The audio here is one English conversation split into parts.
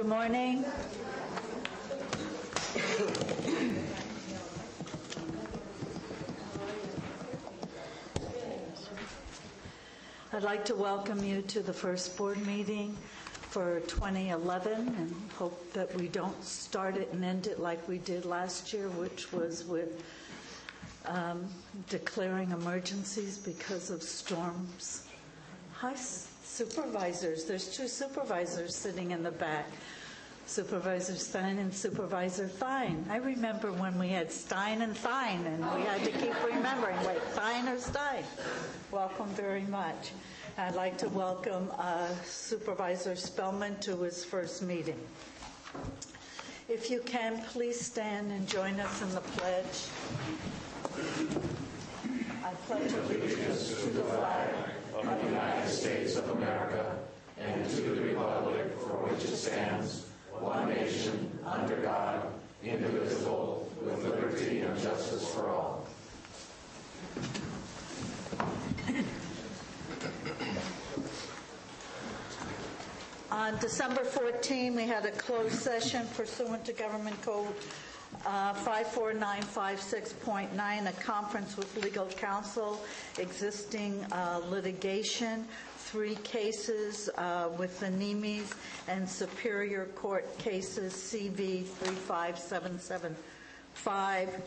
morning. I'd like to welcome you to the first board meeting for 2011 and hope that we don't start it and end it like we did last year, which was with declaring emergencies because of storms. Hi, supervisors. There's two supervisors sitting in the back. Supervisor Stein and Supervisor Thine. I remember when we had Stein and Thine, and we had to keep remembering, wait, Thine or Stein? Welcome very much. I'd like to welcome Supervisor Spellman to his first meeting. If you can, please stand and join us in the pledge. I pledge allegiance to the flag of the United States of America and to the republic for which it stands, one nation, under God, indivisible, with liberty and justice for all. On December 14, we had a closed session pursuant to Government Code 54956.9, a conference with legal counsel, existing litigation, 3 cases with the NEMES and Superior Court cases CV 35775,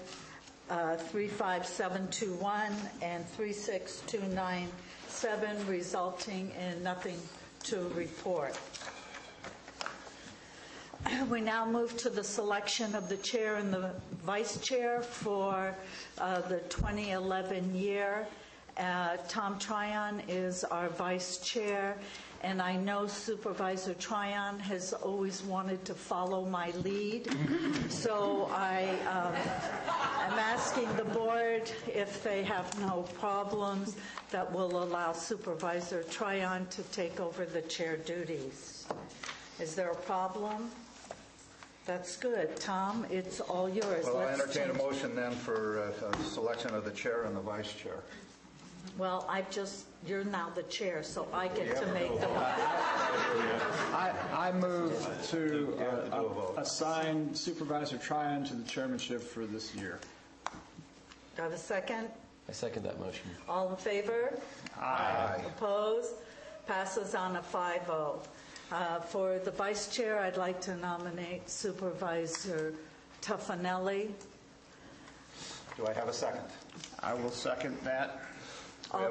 35721, and 36297, resulting in nothing to report. We now move to the selection of the chair and the vice chair for the 2011 year. Tom Tryon is our vice chair, and I know Supervisor Tryon has always wanted to follow my lead. So I'm asking the board, if they have no problems, that will allow Supervisor Tryon to take over the chair duties. Is there a problem? That's good. Tom, it's all yours. Well, I entertain a motion then for selection of the chair and the vice chair. Well, you're now the chair, so I get to make the motion. I move to assign Supervisor Tryon to the chairmanship for this year. Do I have a second? I second that motion. All in favor? Aye. Opposed? Passes on a 5-0. For the vice chair, I'd like to nominate Supervisor Tuffanelli. Do I have a second? I will second that. A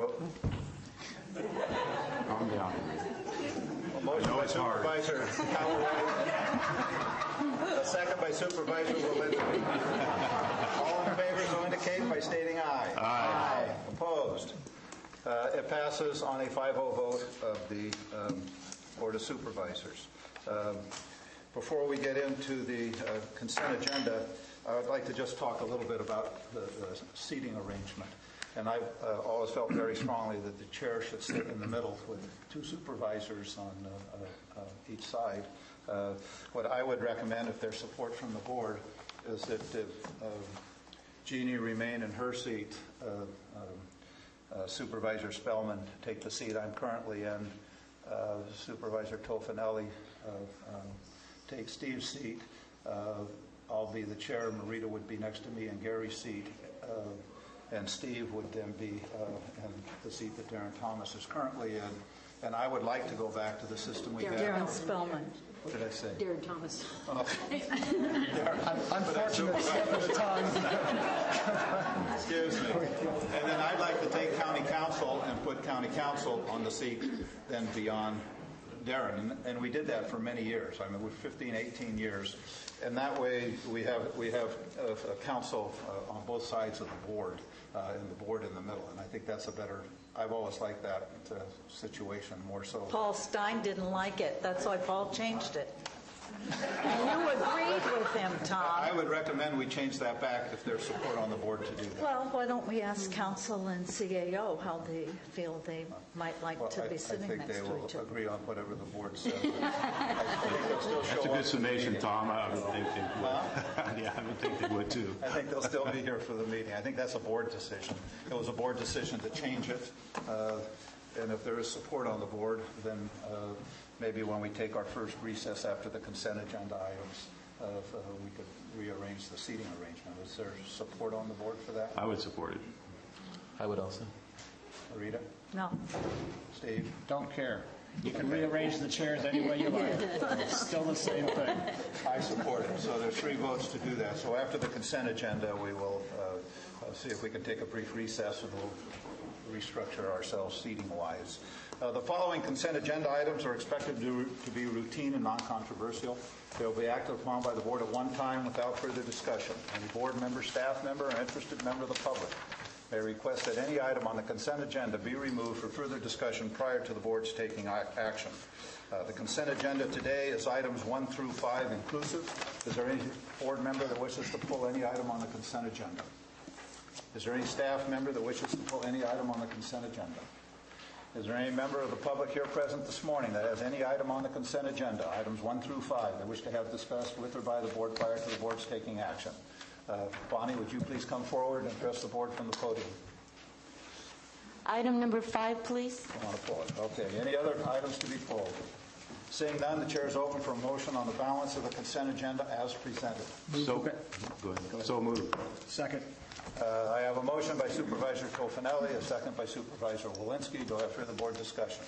motion by Supervisor Calaveras. A second by Supervisor Walensky. All in favor so indicate by stating aye. Aye. Opposed? It passes on a 5-0 vote of the Board of Supervisors. Before we get into the consent agenda, I would like to just talk a little bit about the seating arrangement. And I've always felt very strongly that the chair should sit in the middle with 2 supervisors on each side. What I would recommend, if there's support from the board, is that Jeannie remain in her seat, Supervisor Spellman take the seat I'm currently in, Supervisor Toffanelli take Steve's seat. I'll be the chair. Marita would be next to me in Gary's seat. And Steve would then be in the seat that Darren Thomas is currently in. And I would like to go back to the system we had. Darren Spellman. What did I say? Darren Thomas. Unfortunate step at a time. Excuse me. And then I'd like to take county council and put county council on the seat then beyond Darren. And we did that for many years. I mean, we're 15, 18 years. And that way we have a council on both sides of the board, and the board in the middle. And I think that's a better, I've always liked that situation more so. Paul Stein didn't like it. That's why Paul changed it. And you agreed with him, Tom. I would recommend we change that back if there's support on the board to do that. Well, why don't we ask council and CAO how they feel they might like to be sitting next to each other? I think they will agree on whatever the board says. I think they'll still show That's a up good summation, Tom. I would think they would. Yeah, I would think they would too. I think they'll still be here for the meeting. I think that's a board decision. It was a board decision to change it. And if there is support on the board, then maybe when we take our first recess after the consent agenda items, we could rearrange the seating arrangement. Is there support on the board for that? I would support it. I would also. Rita? No. Steve? Don't care. You can rearrange the chairs any way you like. It's still the same thing. I support it. So there's 3 votes to do that. So after the consent agenda, we will see if we can take a brief recess and we'll restructure ourselves seating-wise. The following consent agenda items are expected to be routine and non-controversial. They will be acted upon by the board at one time without further discussion. Any board member, staff member, or interested member of the public may request that any item on the consent agenda be removed for further discussion prior to the board's taking action. The consent agenda today is items 1 through 5 inclusive. Is there any board member that wishes to pull any item on the consent agenda? Is there any staff member that wishes to pull any item on the consent agenda? Is there any member of the public here present this morning that has any item on the consent agenda, items 1 through 5, they wish to have discussed with or by the board prior to the board's taking action? Bonnie, would you please come forward and address the board from the podium? Item number 5, please. I want to pull it. Okay. Any other items to be pulled? Seeing none, the chair is open for a motion on the balance of the consent agenda as presented. So, go ahead. So moved. Second. I have a motion by Supervisor Tofinelli, a second by Supervisor Walensky. Do I have further board discussion?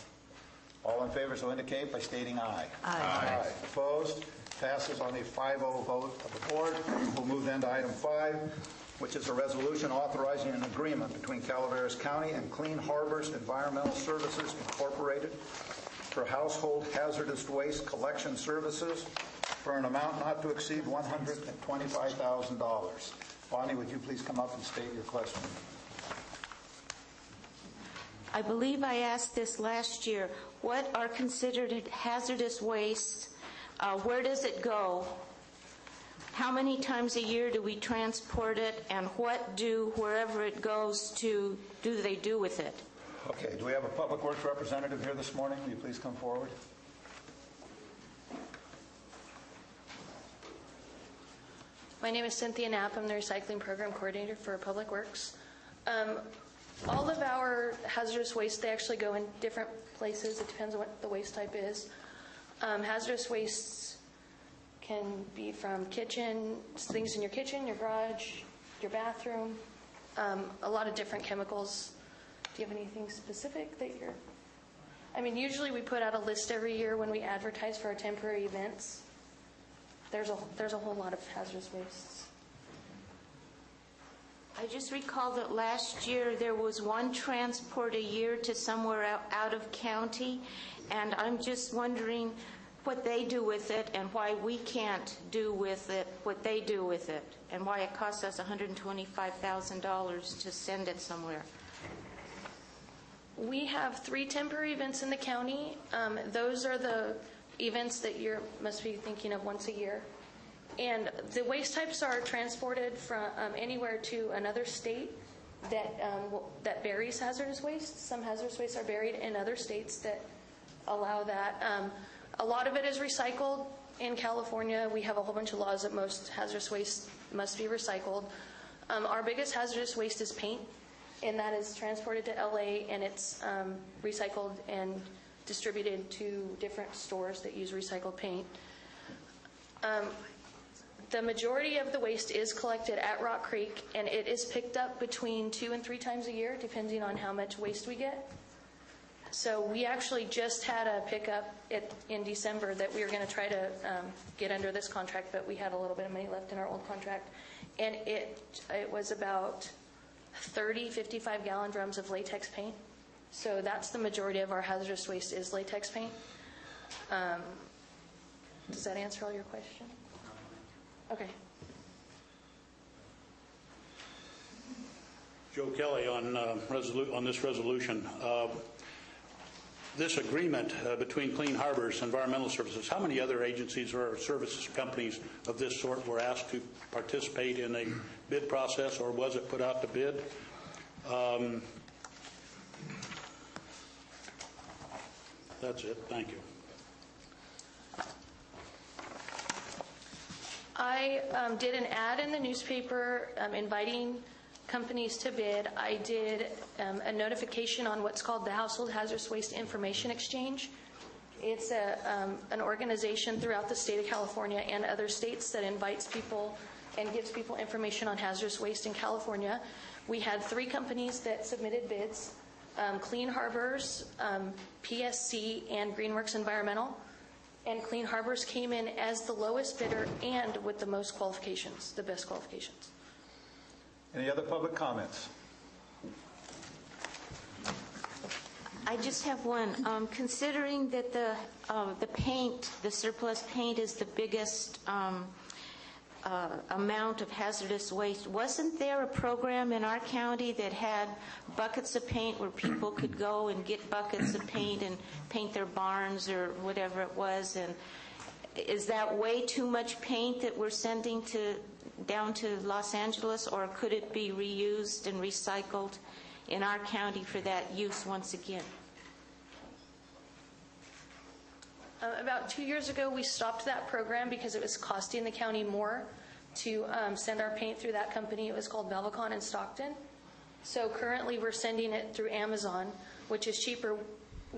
All in favor so indicate by stating aye. Aye. Opposed? Passes on a 5-0 vote of the board. We'll move then to item 5, which is a resolution authorizing an agreement between Calaveras County and Clean Harbors Environmental Services Incorporated for household hazardous waste collection services for an amount not to exceed $125,000. Bonnie, would you please come up and state your question? I believe I asked this last year. What are considered hazardous wastes? Where does it go? How many times a year do we transport it? And what do, wherever it goes to, do they do with it? Okay. Do we have a Public Works representative here this morning? Will you please come forward? My name is Cynthia Knapp. I'm the Recycling Program Coordinator for Public Works. All of our hazardous waste, they actually go in different places. It depends on what the waste type is. Hazardous wastes can be from kitchen, things in your kitchen, your garage, your bathroom, a lot of different chemicals. Do you have anything specific that you're... I mean, usually we put out a list every year when we advertise for our temporary events. There's a whole lot of hazardous wastes. I just recall that last year there was one transport a year to somewhere out of county, and I'm just wondering what they do with it and why we can't do with it what they do with it, and why it costs us $125,000 to send it somewhere. We have 3 temporary events in the county. Those are the events that you must be thinking of once a year. And the waste types are transported from anywhere to another state that buries hazardous waste. Some hazardous waste are buried in other states that allow that. A lot of it is recycled. In California, we have a whole bunch of laws that most hazardous waste must be recycled. Our biggest hazardous waste is paint, and that is transported to LA, and it's recycled and distributed to different stores that use recycled paint. The majority of the waste is collected at Rock Creek, and it is picked up between 2 and 3 times a year, depending on how much waste we get. So we actually just had a pickup in December that we were going to try to get under this contract, but we had a little bit of money left in our old contract. And it was about 30 55-gallon drums of latex paint. So that's the majority of our hazardous waste is latex paint. Does that answer all your question? Okay. Joe Kelly on this resolution. This agreement between Clean Harbors Environmental Services, how many other agencies or services companies of this sort were asked to participate in a bid process, or was it put out to bid? That's it. Thank you. I did an ad in the newspaper inviting companies to bid, I did a notification on what's called the Household Hazardous Waste Information Exchange. It's an organization throughout the state of California and other states that invites people and gives people information on hazardous waste in California. We had 3 companies that submitted bids, Clean Harbors, PSC, and Greenworks Environmental. And Clean Harbors came in as the lowest bidder and with the most qualifications, the best qualifications. Any other public comments? I just have one. Considering that the paint, the surplus paint, is the biggest amount of hazardous waste, wasn't there a program in our county that had buckets of paint where people could go and get buckets of paint and paint their barns or whatever it was? And is that way too much paint that we're sending down to Los Angeles, or could it be reused and recycled in our county for that use once again? About 2 years ago, we stopped that program because it was costing the county more to send our paint through that company. It was called Velvicon in Stockton. So currently we're sending it through Amazon, which is cheaper.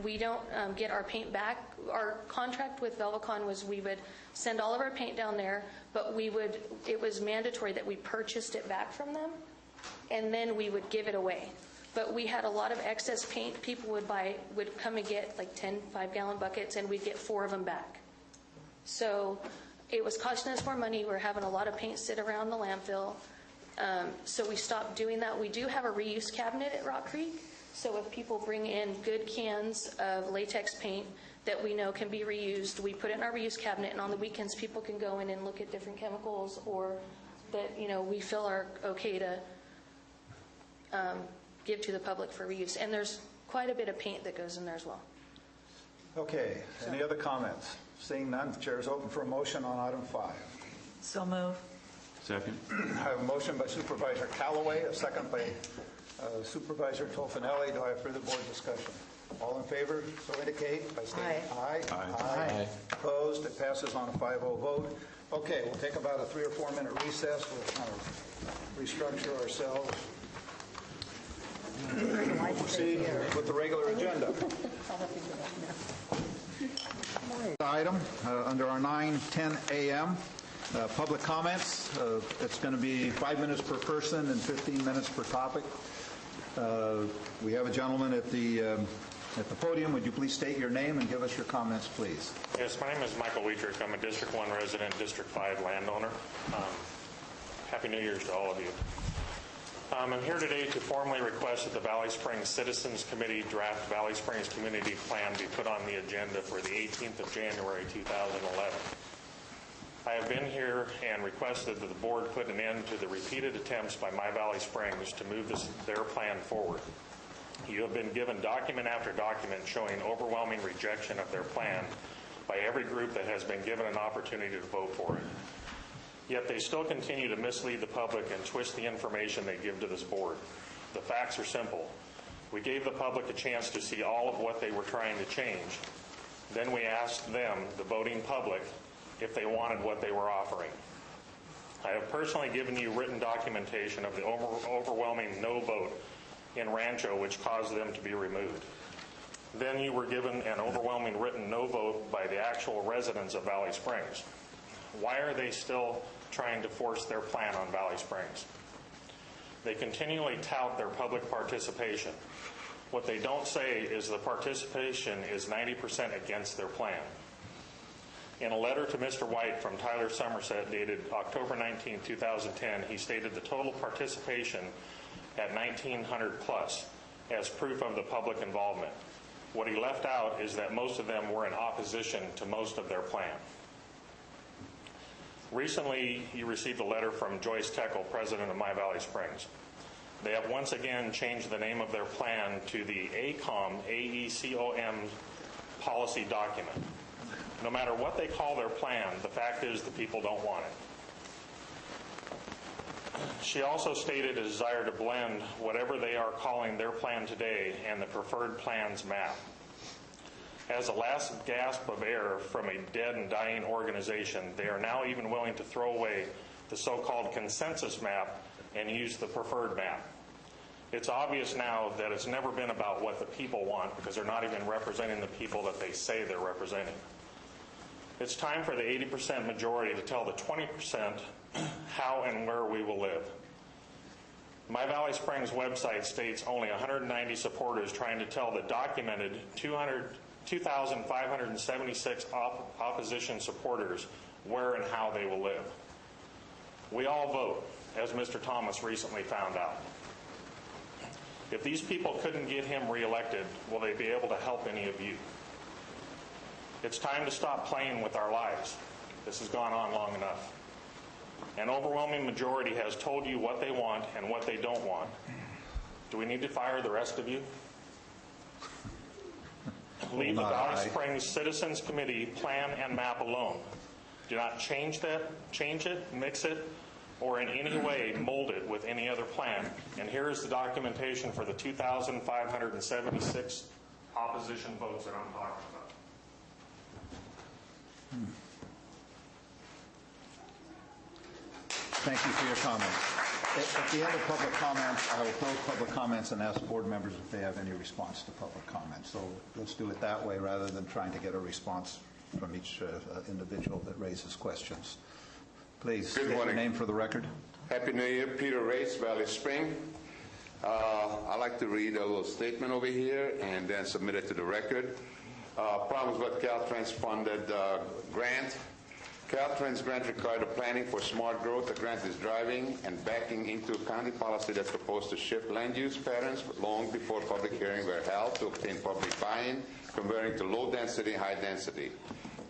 We don't get our paint back. Our contract with Velvicon was we would send all of our paint down there, but it was mandatory that we purchased it back from them, and then we would give it away. But we had a lot of excess paint. People would come and get like 10 5-gallon buckets, and we'd get 4 of them back. So it was costing us more money. We're having a lot of paint sit around the landfill. So we stopped doing that. We do have a reuse cabinet at Rock Creek. So if people bring in good cans of latex paint that we know can be reused, we put it in our reuse cabinet, and on the weekends people can go in and look at different chemicals or that we feel are okay to give to the public for reuse. And there's quite a bit of paint that goes in there as well. Okay. Any other comments? Seeing none, the chair is open for a motion on item 5. So move. Second. I have a motion by Supervisor Callaway, a second by Supervisor Tofinelli. Do I have further board discussion? All in favor, so indicate by stating aye. Aye. Opposed? It passes on a 5-0 vote. Okay, we'll take about a 3 or 4 minute recess. We'll kind of restructure ourselves. Proceed with the regular agenda. Item under our 9:10 a.m. Public comments. It's going to be 5 minutes per person and 15 minutes per topic. We have a gentleman at the podium. Would you please state your name and give us your comments, please? Yes, my name is Michael Wietrich. I'm a District 1 resident, District 5 landowner. Happy New Year's to all of you. I'm here today to formally request that the Valley Springs Citizens Committee draft Valley Springs Community Plan be put on the agenda for the 18th of January 2011. I have been here and requested that the board put an end to the repeated attempts by My Valley Springs to move their plan forward. You have been given document after document showing overwhelming rejection of their plan by every group that has been given an opportunity to vote for it. Yet they still continue to mislead the public and twist the information they give to this board. The facts are simple. We gave the public a chance to see all of what they were trying to change. Then we asked them, the voting public, if they wanted what they were offering. I have personally given you written documentation of the overwhelming no vote in Rancho, which caused them to be removed. Then you were given an overwhelming written no vote by the actual residents of Valley Springs. Why are they still trying to force their plan on Valley Springs? They continually tout their public participation. What they don't say is the participation is 90% against their plan. In a letter to Mr. White from Tyler, Somerset, dated October 19, 2010, he stated the total participation at 1,900 plus as proof of the public involvement. What he left out is that most of them were in opposition to most of their plan. Recently, you received a letter from Joyce Teckel, president of My Valley Springs. They have once again changed the name of their plan to the AECOM, A-E-C-O-M policy document. No matter what they call their plan, the fact is the people don't want it. She also stated a desire to blend whatever they are calling their plan today and the preferred plan's map. As a last gasp of air from a dead and dying organization, they are now even willing to throw away the so-called consensus map and use the preferred map. It's obvious now that it's never been about what the people want, because they're not even representing the people that they say they're representing. It's time for the 80% majority to tell the 20% how and where we will live. My Valley Springs website states only 190 supporters trying to tell the documented 2,576 opposition supporters where and how they will live. We all vote, as Mr. Thomas recently found out. If these people couldn't get him reelected, will they be able to help any of you? It's time to stop playing with our lives. This has gone on long enough. An overwhelming majority has told you what they want and what they don't want. Do we need to fire the rest of you? Leave the Valley Springs Citizens Committee plan and map alone. Do not change it, mix it, or in any way mold it with any other plan. And here is the documentation for the 2,576 opposition votes that I'm talking about. Thank you for your comments. At the end of public comments, I will close public comments and ask board members if they have any response to public comments. So let's do it that way rather than trying to get a response from each individual that raises questions. Please, state your name for the record. Happy New Year. Peter Race, Valley Spring. I'd like to read a little statement over here and then submit it to the record. Problems with Caltrans funded grant. Caltrans grant required a planning for smart growth. The grant is driving and backing into a county policy that's supposed to shift land use patterns long before public hearings were held to obtain public buy-in, converting to low density and high density.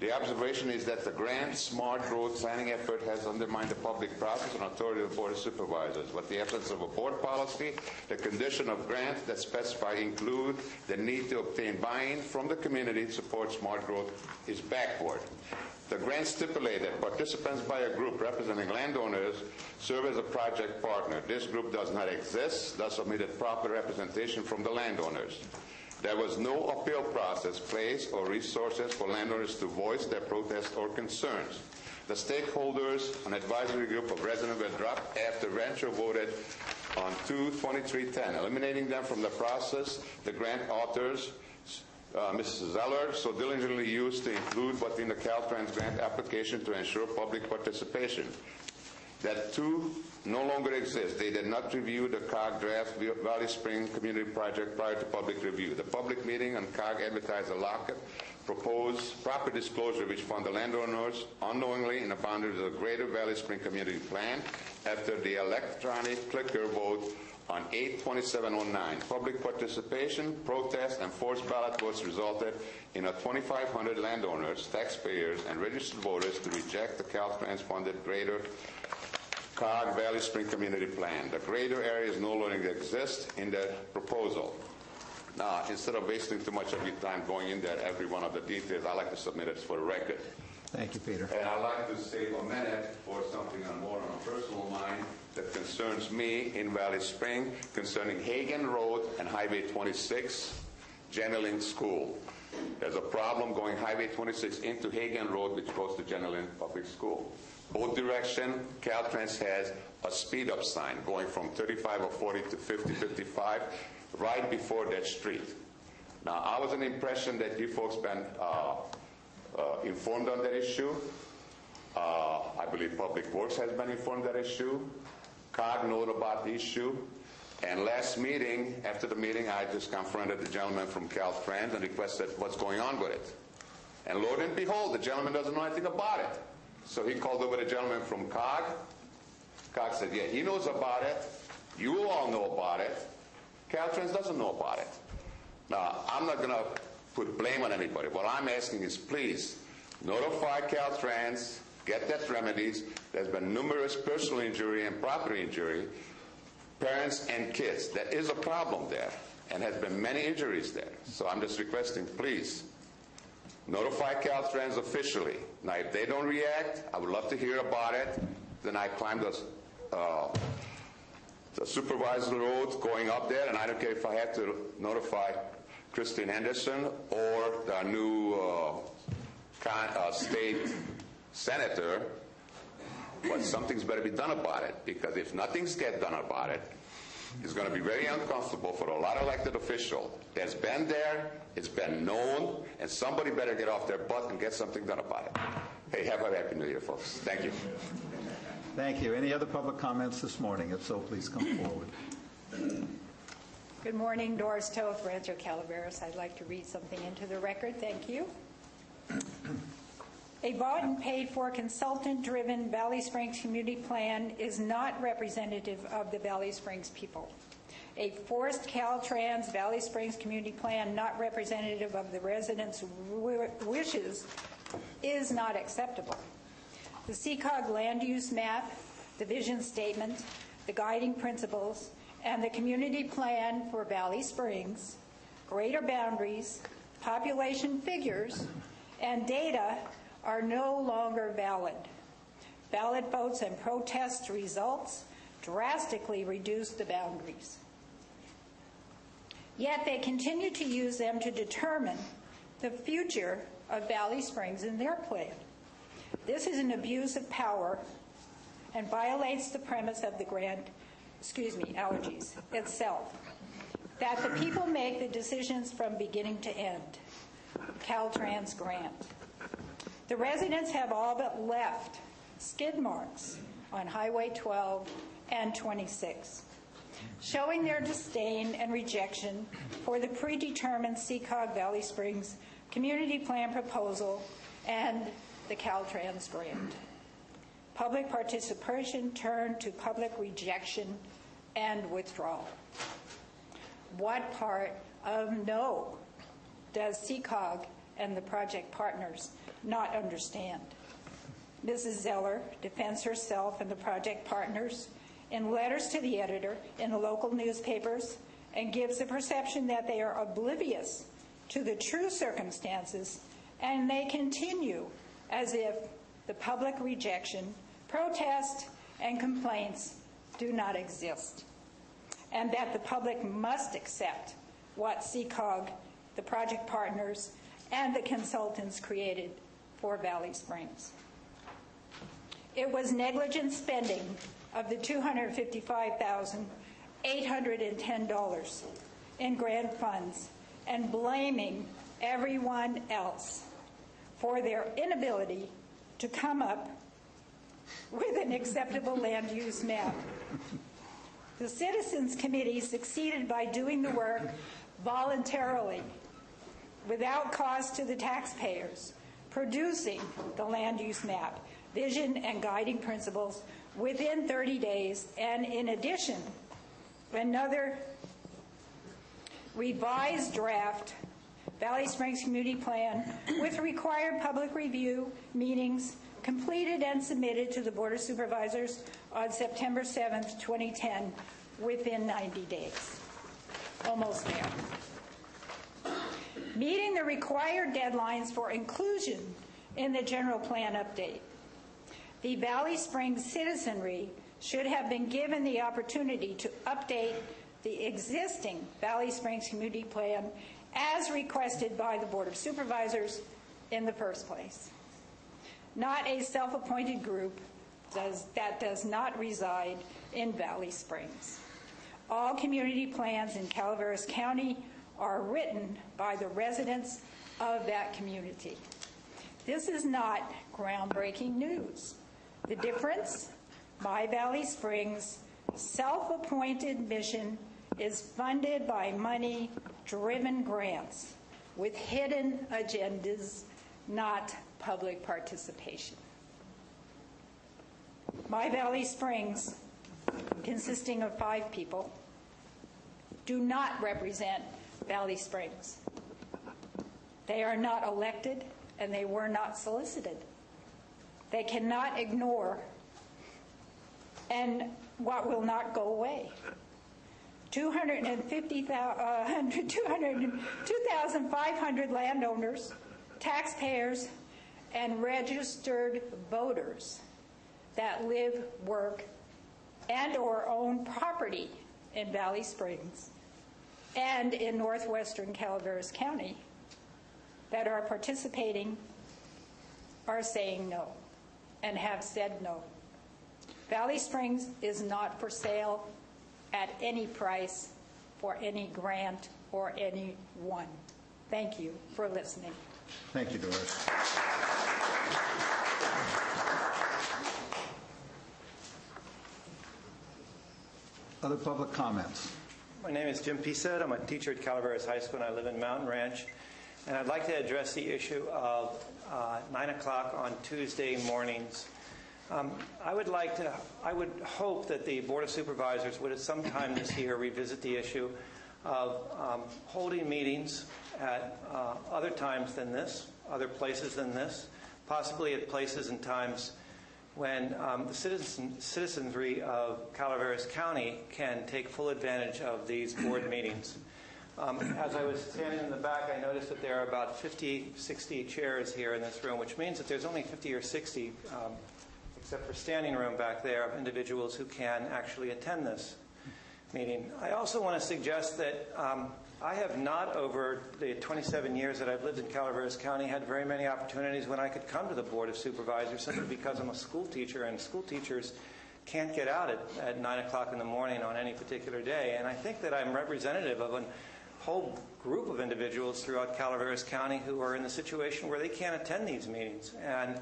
The observation is that the grant smart growth planning effort has undermined the public process and authority of the Board of Supervisors. With the absence of a board policy, the condition of grants that specify include the need to obtain buy-in from the community to support smart growth is backward. The grant stipulated participants by a group representing landowners serve as a project partner. This group does not exist, thus omitted proper representation from the landowners. There was no appeal process, place, or resources for landowners to voice their protests or concerns. The stakeholders, an advisory group of residents, were dropped after Rancho voted on 2/23/10, eliminating them from the process. The grant authors, Mrs. Zeller, so diligently used to include what in the Caltrans grant application to ensure public participation. That two no longer exist. They did not review the COG draft Valley Spring Community Project prior to public review. The public meeting on COG advertised a locket, proposed proper disclosure which found the landowners unknowingly in the boundaries of the Greater Valley Spring Community Plan after the electronic clicker vote on 8/27/09. Public participation, protest, and forced ballot votes resulted in 2,500 landowners, taxpayers, and registered voters to reject the Caltrans-funded Greater COG Valley Spring Community Plan. The greater areas no longer exist in the proposal. Now, instead of wasting too much of your time going into every one of the details, I'd like to submit it for the record. Thank you, Peter. And I'd like to save a minute for something on more on a personal mind that concerns me in Valley Spring, concerning Hagen Road and Highway 26, Jenny Lind School. There's a problem going Highway 26 into Hagen Road, which goes to Jenny Lind Public School. Both direction, Caltrans has a speed-up sign going from 35 or 40 to 50, 55, right before that street. Now, I was under the impression that you folks been informed on that issue. I believe Public Works has been informed of that issue. COG knows about the issue. And last meeting, after the meeting, I just confronted the gentleman from Caltrans and requested what's going on with it. And lo and behold, the gentleman doesn't know anything about it. So he called over the gentleman from COG. COG said, yeah, he knows about it. You all know about it. Caltrans doesn't know about it. Now, I'm not going to put blame on anybody. What I'm asking is, please, notify Caltrans, get that remedies. There's been numerous personal injury and property injury, parents and kids. There is a problem there, and has been many injuries there. So I'm just requesting, please, notify Caltrans officially. Now, if they don't react, I would love to hear about it. Then I climb the supervisor road going up there, and I don't care if I have to notify Christine Henderson or the new state senator. but something's better be done about it, because if nothing's get done about it, it's going to be very uncomfortable for a lot of elected officials. It's been there, it's been known, and somebody better get off their butt and get something done about it. Hey, have a happy New Year, folks. Thank you. Thank you. Any other public comments this morning? If so, please come forward. Good morning, Doris Toth, Rancho Calaveras. I'd like to read something into the record. Thank you. A bought and paid for consultant-driven Valley Springs community plan is not representative of the Valley Springs people. A forced Caltrans Valley Springs community plan not representative of the residents' wishes is not acceptable. The CCOG land use map, the vision statement, the guiding principles, and the community plan for Valley Springs, greater boundaries, population figures, and data are no longer valid. Ballot votes and protest results drastically reduce the boundaries. Yet they continue to use them to determine the future of Valley Springs in their plan. This is an abuse of power and violates the premise of the allergies itself, that the people make the decisions from beginning to end. Caltrans grant. The residents have all but left skid marks on Highway 12 and 26, showing their disdain and rejection for the predetermined CCOG Valley Springs community plan proposal and the Caltrans grant. Public participation turned to public rejection and withdrawal. What part of no does CCOG and the project partners not understand? Mrs. Zeller defends herself and the project partners in letters to the editor in the local newspapers and gives the perception that they are oblivious to the true circumstances, and they continue as if the public rejection, protest, and complaints do not exist, and that the public must accept what CCOG, the project partners, and the consultants created for Valley Springs. It was negligent spending of the $255,810 in grant funds and blaming everyone else for their inability to come up with an acceptable land use map. The Citizens Committee succeeded by doing the work voluntarily, without cost to the taxpayers, producing the land use map, vision, and guiding principles within 30 days, and in addition, another revised draft Valley Springs Community Plan with required public review meetings completed and submitted to the Board of Supervisors on September 7th, 2010, within 90 days. Almost there. Meeting the required deadlines for inclusion in the general plan update. The Valley Springs citizenry should have been given the opportunity to update the existing Valley Springs Community Plan as requested by the Board of Supervisors in the first place. Not a self-appointed group that does not reside in Valley Springs. All community plans in Calaveras County are written by the residents of that community. This is not groundbreaking news. The difference, My Valley Springs' self-appointed mission is funded by money-driven grants with hidden agendas, not public participation. My Valley Springs, consisting of 5 people, do not represent Valley Springs. They are not elected, and they were not solicited. They cannot ignore and what will not go away. 2,500 landowners, taxpayers, and registered voters that live, work, and or own property in Valley Springs and in northwestern Calaveras County that are participating are saying no and have said no. Valley Springs is not for sale at any price for any grant or anyone. Thank you for listening. Thank you, Doris. Other public comments? My name is Jim Pisad. I'm a teacher at Calaveras High School, and I live in Mountain Ranch. And I'd like to address the issue of 9 o'clock on Tuesday mornings. I would hope that the Board of Supervisors would at some time this year revisit the issue of holding meetings at other times than this, other places than this, possibly at places and times when the citizenry of Calaveras County can take full advantage of these board meetings. As I was standing in the back, I noticed that there are about 50, 60 chairs here in this room, which means that there's only 50 or 60, except for standing room back there, of individuals who can actually attend this meeting. I also want to suggest that I have not, over the 27 years that I've lived in Calaveras County, had very many opportunities when I could come to the Board of Supervisors simply because I'm a school teacher, and school teachers can't get out at 9 o'clock in the morning on any particular day. And I think that I'm representative of a whole group of individuals throughout Calaveras County who are in the situation where they can't attend these meetings. And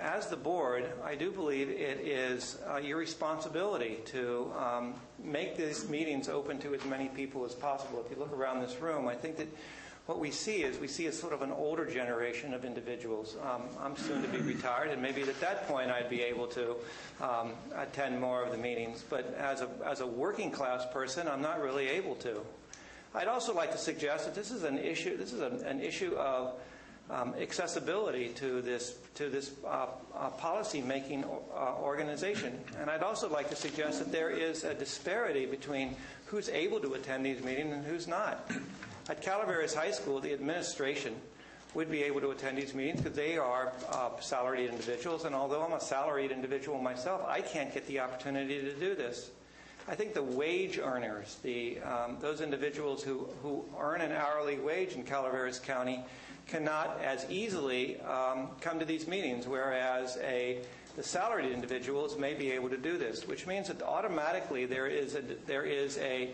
as the board, I do believe it is your responsibility to make these meetings open to as many people as possible. If you look around this room, I think that what we see is sort of an older generation of individuals. I'm soon to be retired, and maybe at that point I'd be able to attend more of the meetings. But as a working class person, I'm not really able to. I'd also like to suggest that this is an issue. This is an issue of accessibility to this policy-making organization. And I'd also like to suggest that there is a disparity between who's able to attend these meetings and who's not. At Calaveras High School, the administration would be able to attend these meetings because they are salaried individuals, and although I'm a salaried individual myself, I can't get the opportunity to do this. I think the wage earners, those individuals who earn an hourly wage in Calaveras County, cannot as easily come to these meetings, whereas the salaried individuals may be able to do this, which means that automatically there is an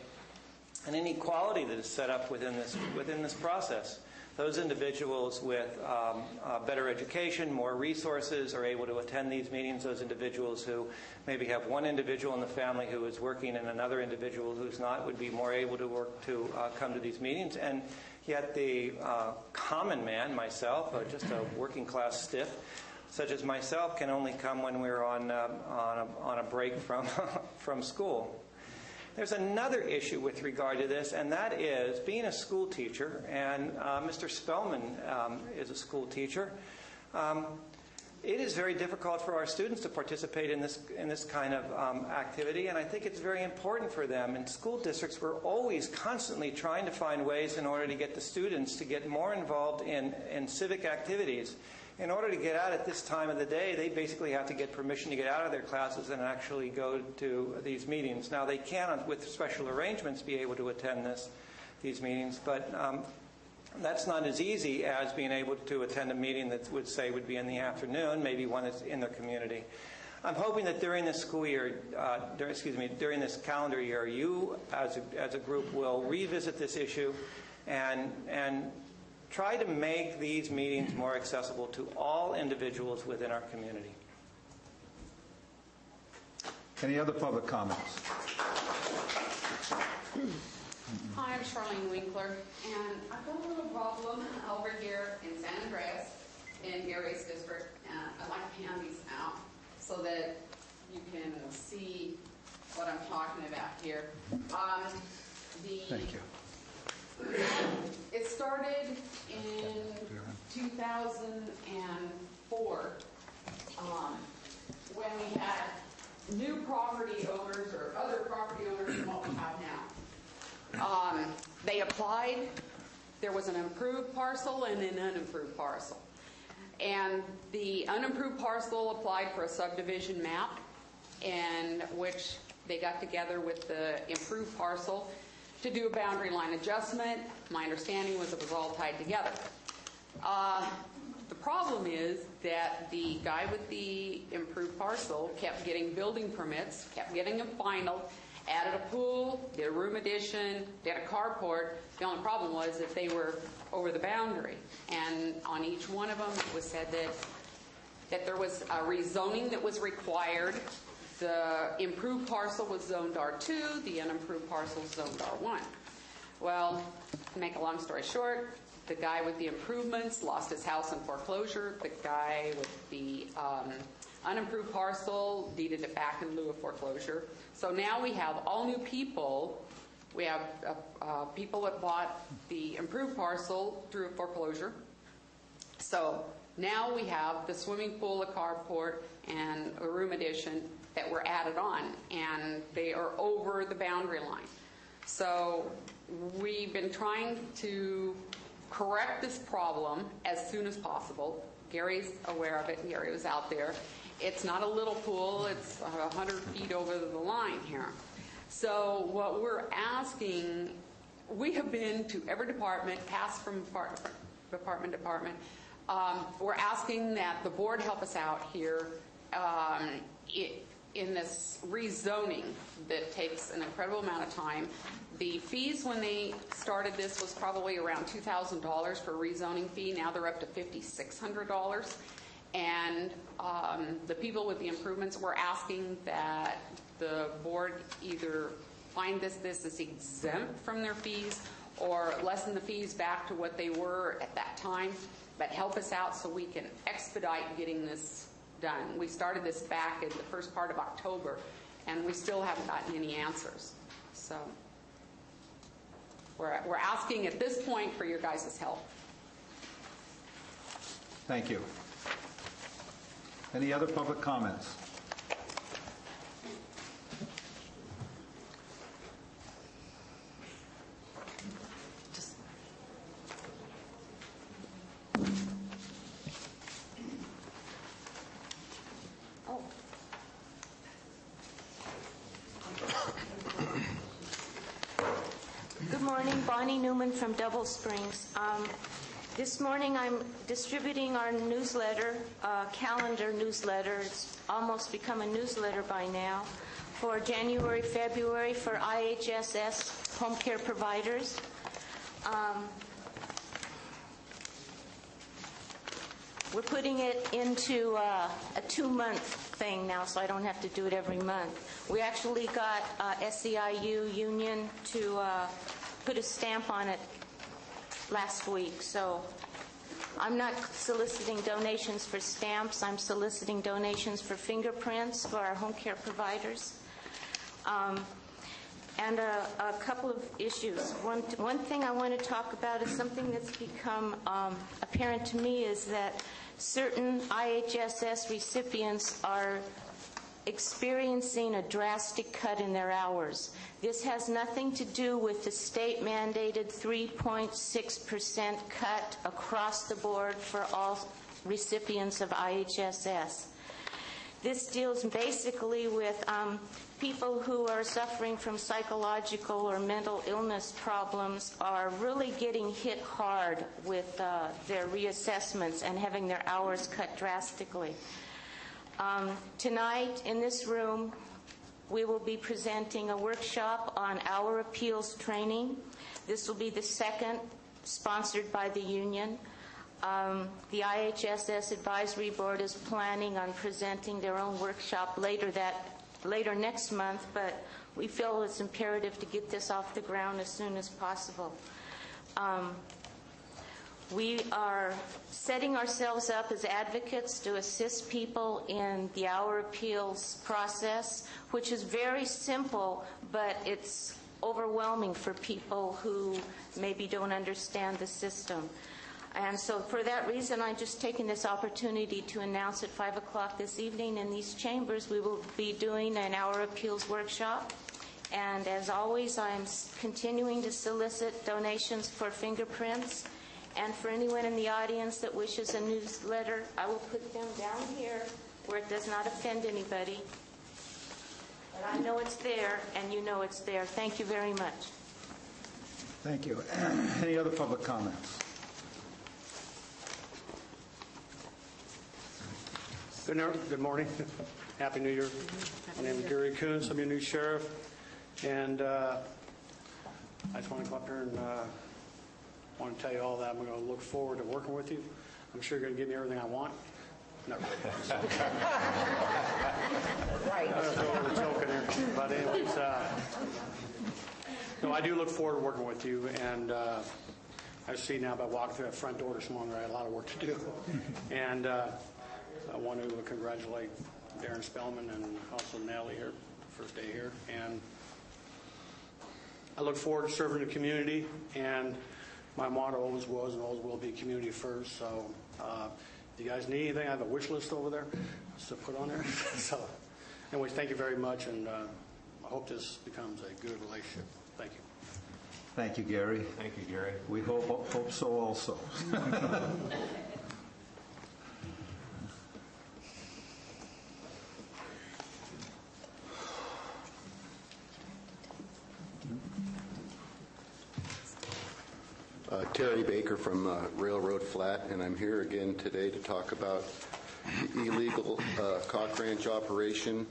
inequality that is set up within this process. Those individuals with better education, more resources, are able to attend these meetings. Those individuals who maybe have one individual in the family who is working and another individual who's not would be more able to come to these meetings. And yet the common man, myself, just a working class stiff, such as myself, can only come when we're on a break from school. There's another issue with regard to this, and that is being a school teacher, and Mr. Spellman is a school teacher. It is very difficult for our students to participate in this kind of activity, and I think it's very important for them. In school districts, we're always constantly trying to find ways in order to get the students to get more involved in civic activities. In order to get out at this time of the day, they basically have to get permission to get out of their classes and actually go to these meetings. Now, they can, with special arrangements, be able to attend these meetings, but that's not as easy as being able to attend a meeting that would be in the afternoon, maybe one that's in their community. I'm hoping that during this school year, during this calendar year, you as a group will revisit this issue and try to make these meetings more accessible to all individuals within our community. Any other public comments? Hi, I'm Charlene Winkler, and I've got a little problem over here in San Andreas in Gary's district, and I'd like to hand these out so that you can see what I'm talking about here. Thank you. It started in 2004 when we had new property owners or other property owners than what we have now. They applied. There was an improved parcel and an unimproved parcel. And the unimproved parcel applied for a subdivision map, in which they got together with the improved parcel to do a boundary line adjustment. My understanding was it was all tied together. The problem is that the guy with the improved parcel kept getting building permits, kept getting them final, added a pool, did a room addition, did a carport. The only problem was that they were over the boundary. And on each one of them, it was said that there was a rezoning that was required. The improved parcel was zoned R2, the unimproved parcel zoned R1. Well, to make a long story short, the guy with the improvements lost his house in foreclosure. The guy with the unimproved parcel deeded it back in lieu of foreclosure. So now we have all new people. We have people that bought the improved parcel through a foreclosure. So now we have the swimming pool, a carport, and a room addition that were added on, and they are over the boundary line. So we've been trying to correct this problem as soon as possible. Gary's aware of it. Gary was out there. It's not a little pool. It's 100 feet over the line here. So what we're asking, we have been to every department, passed from department to department. We're asking that the board help us out here in this rezoning that takes an incredible amount of time. The fees when they started this was probably around $2,000 for a rezoning fee. Now they're up to $5,600. And the people with the improvements, we're asking that the board either find this is exempt from their fees or lessen the fees back to what they were at that time, but help us out so we can expedite getting this done. We started this back in the first part of October, and we still haven't gotten any answers. So we're asking at this point for your guys' help. Thank you. Any other public comments? Good morning, Bonnie Newman from Double Springs. This morning I'm distributing our newsletter, calendar newsletter. It's almost become a newsletter by now, for January, February for IHSS home care providers. We're putting it into a 2-month thing now, so I don't have to do it every month. We actually got SEIU Union to put a stamp on it last week. So I'm not soliciting donations for stamps. I'm soliciting donations for fingerprints for our home care providers. And a couple of issues. One thing I want to talk about is something that's become apparent to me is that certain IHSS recipients are experiencing a drastic cut in their hours. This has nothing to do with the state-mandated 3.6% cut across the board for all recipients of IHSS. This deals basically with people who are suffering from psychological or mental illness problems are really getting hit hard with their reassessments and having their hours cut drastically. Tonight in this room, we will be presenting a workshop on hour appeals training. This will be the second, sponsored by the union. The IHSS Advisory Board is planning on presenting their own workshop later next month, but we feel it's imperative to get this off the ground as soon as possible. We are setting ourselves up as advocates to assist people in the hour appeals process, which is very simple, but it's overwhelming for people who maybe don't understand the system. And so for that reason, I'm just taking this opportunity to announce at 5 o'clock this evening in these chambers, we will be doing an hour appeals workshop. And as always, I'm continuing to solicit donations for fingerprints. And for anyone in the audience that wishes a newsletter, I will put them down here where it does not offend anybody. But I know it's there, and you know it's there. Thank you very much. Thank you. Any other public comments? Good morning. Happy New Year. My name is Gary Coons. I'm your new sheriff. And I just want to come up here and want to tell you all that I'm going to look forward to working with you. I'm sure you're going to give me everything I want. No, right. I'm joking here. But anyways, no, I do look forward to working with you. And I see now by walking through that front door this morning, I had a lot of work to do. And I want to congratulate Darren Spellman and also Nellie here, first day here. And I look forward to serving the community. And my motto always was and always will be community first. So if you guys need anything, I have a wish list over there to put on there. So anyways, thank you very much. And I hope this becomes a good relationship. Thank you. Thank you, Gary. Thank you, Gary. We hope so also. Terry Baker from Railroad Flat, and I'm here again today to talk about the illegal cock ranch operation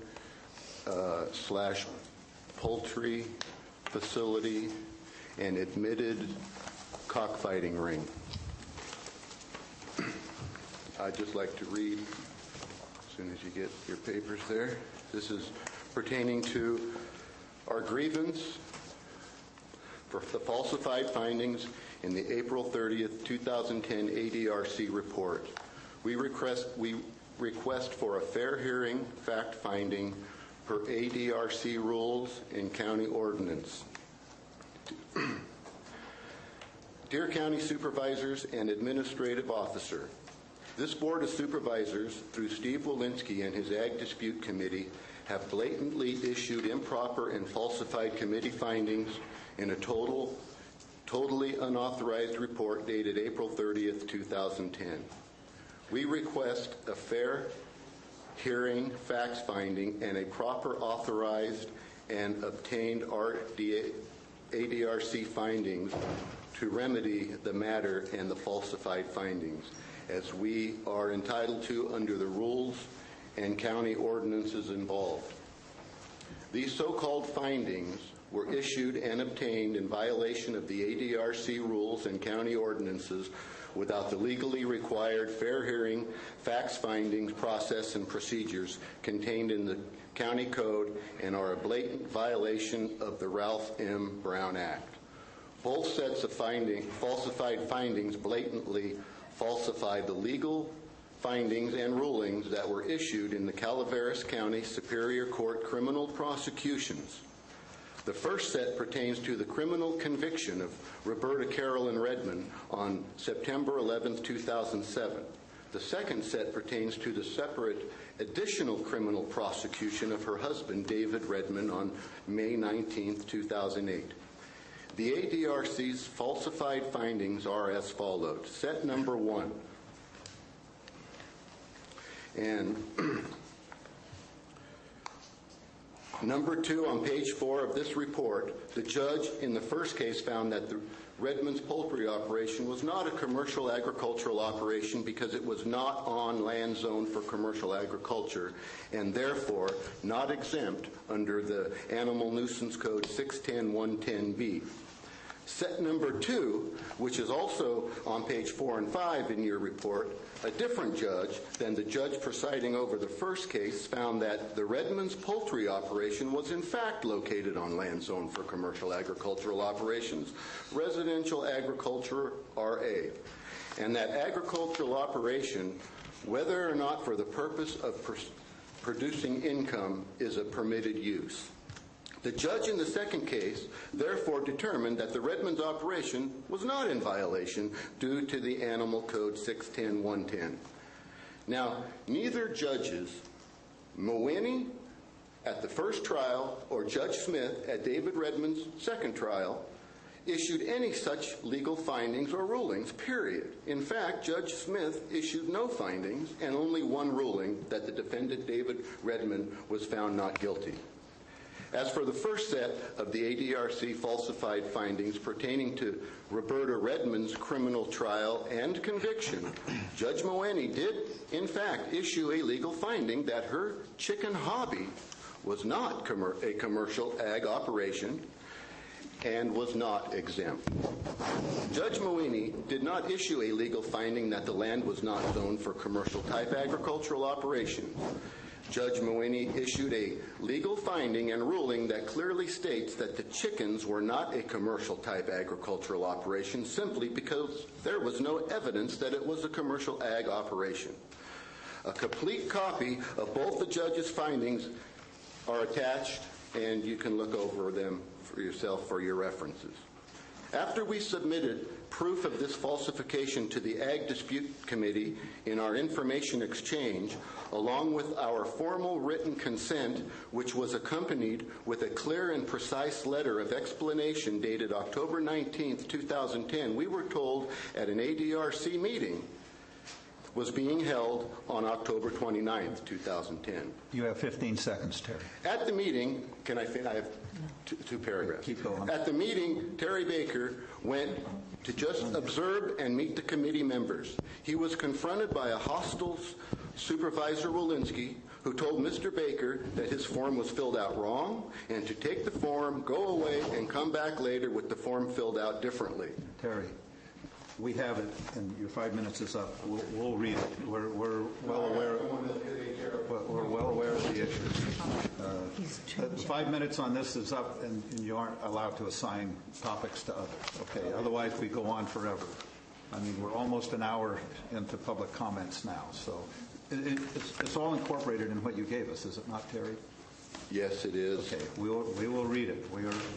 slash poultry facility and admitted cockfighting ring. I'd just like to read, as soon as you get your papers there. This is pertaining to our grievance for the falsified findings in the April 30th, 2010 ADRC report. We request for a fair hearing, fact-finding per ADRC rules and county ordinance. Dear County Supervisors and Administrative Officer, this Board of Supervisors, through Steve Walensky and his Ag Dispute Committee, have blatantly issued improper and falsified committee findings in a totally unauthorized report dated April 30th, 2010. We request a fair hearing, facts finding, and a proper authorized and obtained ADRC findings to remedy the matter and the falsified findings, as we are entitled to under the rules and county ordinances involved. These so-called findings were issued and obtained in violation of the ADRC rules and county ordinances without the legally required fair hearing, facts findings, process, and procedures contained in the county code and are a blatant violation of the Ralph M. Brown Act. Both sets of falsified findings blatantly falsify the legal findings and rulings that were issued in the Calaveras County Superior Court criminal prosecutions. The first set pertains to the criminal conviction of Roberta Carolyn Redmond on September 11, 2007. The second set pertains to the separate additional criminal prosecution of her husband, David Redmond, on May 19, 2008. The ADRC's falsified findings are as follows. Set number 1. And number 2, on page 4 of this report, the judge in the first case found that the Redmond's poultry operation was not a commercial agricultural operation because it was not on land zone for commercial agriculture and therefore not exempt under the Animal Nuisance Code 610-110B. Set number 2, which is also on page 4 and 5 in your report, a different judge than the judge presiding over the first case found that the Redmond's poultry operation was in fact located on land zone for commercial agricultural operations, residential agriculture RA, and that agricultural operation, whether or not for the purpose of producing income, is a permitted use. The judge in the second case therefore determined that the Redmond's operation was not in violation due to the Animal Code 610-110. Now, neither judges, Mowini at the first trial or Judge Smith at David Redmond's second trial, issued any such legal findings or rulings, period. In fact, Judge Smith issued no findings and only one ruling, that the defendant David Redmond was found not guilty. As for the first set of the ADRC falsified findings pertaining to Roberta Redmond's criminal trial and conviction, Judge Moeni did, in fact, issue a legal finding that her chicken hobby was not a commercial ag operation and was not exempt. Judge Moeni did not issue a legal finding that the land was not zoned for commercial type agricultural operations. Judge Moeni issued a legal finding and ruling that clearly states that the chickens were not a commercial type agricultural operation simply because there was no evidence that it was a commercial ag operation. A complete copy of both the judge's findings are attached, and you can look over them for yourself for your references. After we submitted proof of this falsification to the Ag Dispute Committee in our information exchange, along with our formal written consent, which was accompanied with a clear and precise letter of explanation dated October 19th, 2010, we were told at an ADRC meeting was being held on October 29th, 2010. You have 15 seconds, Terry. At the meeting, I have two paragraphs. Keep going. At the meeting, Terry Baker went to just observe and meet the committee members. He was confronted by a hostile Supervisor Walensky, who told Mr. Baker that his form was filled out wrong and to take the form, go away, and come back later with the form filled out differently. Terry, we have it, and your 5 minutes is up. We'll read it. We're well aware. We're well aware of the issue. 5 minutes on this is up, and you aren't allowed to assign topics to others. Okay. Otherwise, we go on forever. I mean, we're almost an hour into public comments now, so it's all incorporated in what you gave us, is it not, Terry? Yes, it is. Okay. We will read it.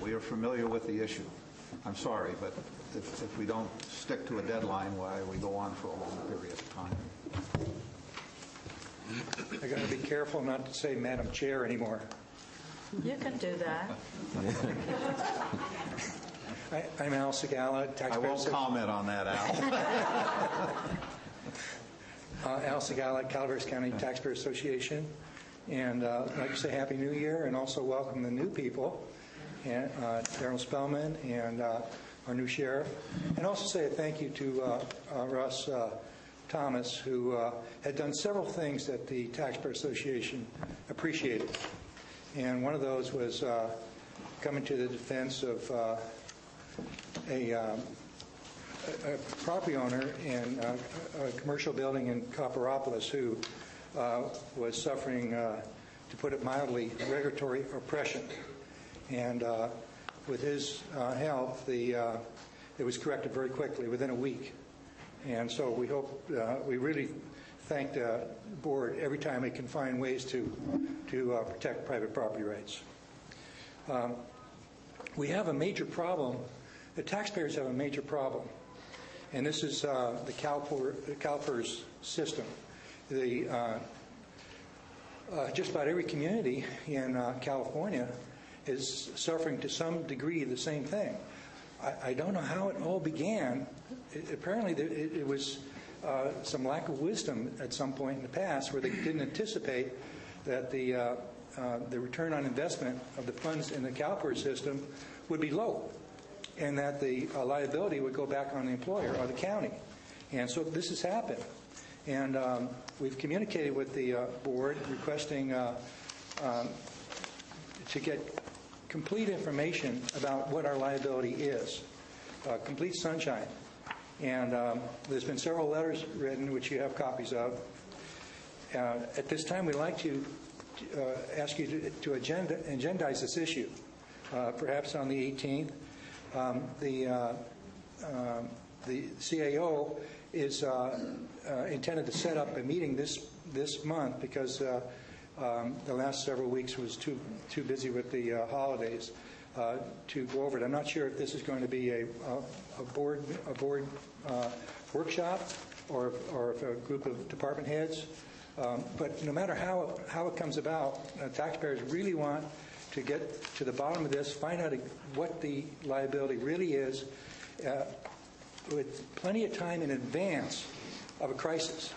We are familiar with the issue. I'm sorry, but if we don't stick to a deadline, why we go on for a long period of time. I got to be careful not to say Madam Chair anymore. You can do that. I'm Al Segala, taxpayer. I won't comment on that, Al. Al Segala, Calaveras County Taxpayer Association. And I'd like to say Happy New Year and also welcome the new people, and Darrell Spellman and our new sheriff. And also say a thank you to Russ Thomas, who had done several things that the Taxpayer Association appreciated. And one of those was coming to the defense of a property owner in a commercial building in Copperopolis who was suffering, to put it mildly, regulatory oppression. And with his help, it was corrected very quickly, within a week. And so we hope, we really thank the board every time it can find ways to protect private property rights. We have a major problem. The taxpayers have a major problem, and this is the CalPERS system. Just about every community in California is suffering to some degree the same thing. I don't know how it all began. Apparently it was some lack of wisdom at some point in the past where they didn't anticipate that the return on investment of the funds in the CalPERS system would be low, and that the liability would go back on the employer or the county. And so this has happened. And we've communicated with the board requesting to get complete information about what our liability is, complete sunshine. And there's been several letters written, which you have copies of. At this time, we'd like to ask you to agendize this issue, perhaps on the 18th. The CAO is intended to set up a meeting this month because the last several weeks was too busy with the holidays to go over it. I'm not sure if this is going to be a board workshop or if a group of department heads. But no matter how it comes about, taxpayers really want to get to the bottom of this, find out what the liability really is, with plenty of time in advance of a crisis,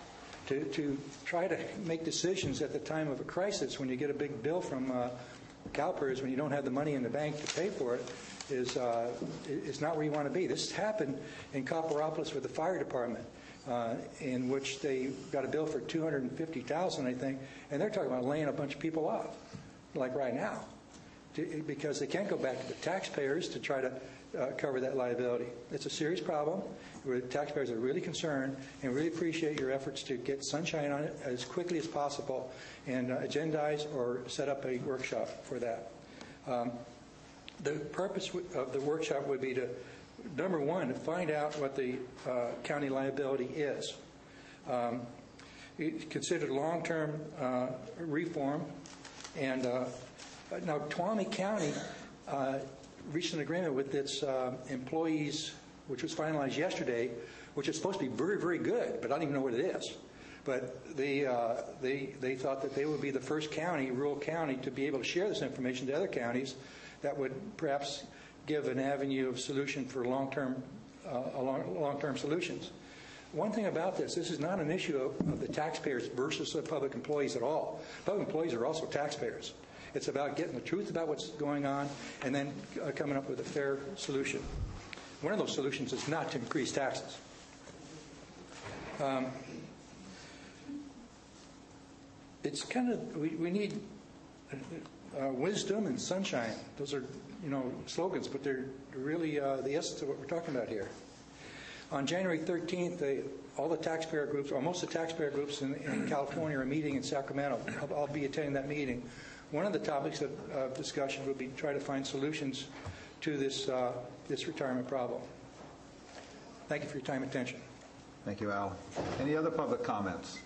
to try to make decisions at the time of a crisis when you get a big bill from CalPERS, when you don't have the money in the bank to pay for it, is not where you want to be. This happened in Copperopolis with the fire department, in which they got a bill for $250,000, I think, and they're talking about laying a bunch of people off, like right now, because they can't go back to the taxpayers to try to cover that liability. It's a serious problem where the taxpayers are really concerned and really appreciate your efforts to get sunshine on it as quickly as possible and agendize or set up a workshop for that. The purpose of the workshop would be to, number one, to find out what the county liability is. It's considered long-term reform. And now Tuolumne County reached an agreement with its employees, which was finalized yesterday, which is supposed to be very, very good, but I don't even know what it is. But they thought that they would be the first county, rural county, to be able to share this information to other counties that would perhaps give an avenue of solution for long-term solutions. One thing about this is not an issue of the taxpayers versus the public employees at all. Public employees are also taxpayers. It's about getting the truth about what's going on and then coming up with a fair solution. One of those solutions is not to increase taxes. It's kind of, we need wisdom and sunshine. Those are, slogans, but they're really the essence of what we're talking about here. On January 13th, all the taxpayer groups, or most of the taxpayer groups in California are meeting in Sacramento. I'll be attending that meeting. One of the topics of discussion would be to try to find solutions to this retirement problem. Thank you for your time and attention. Thank you, Al. Any other public comments?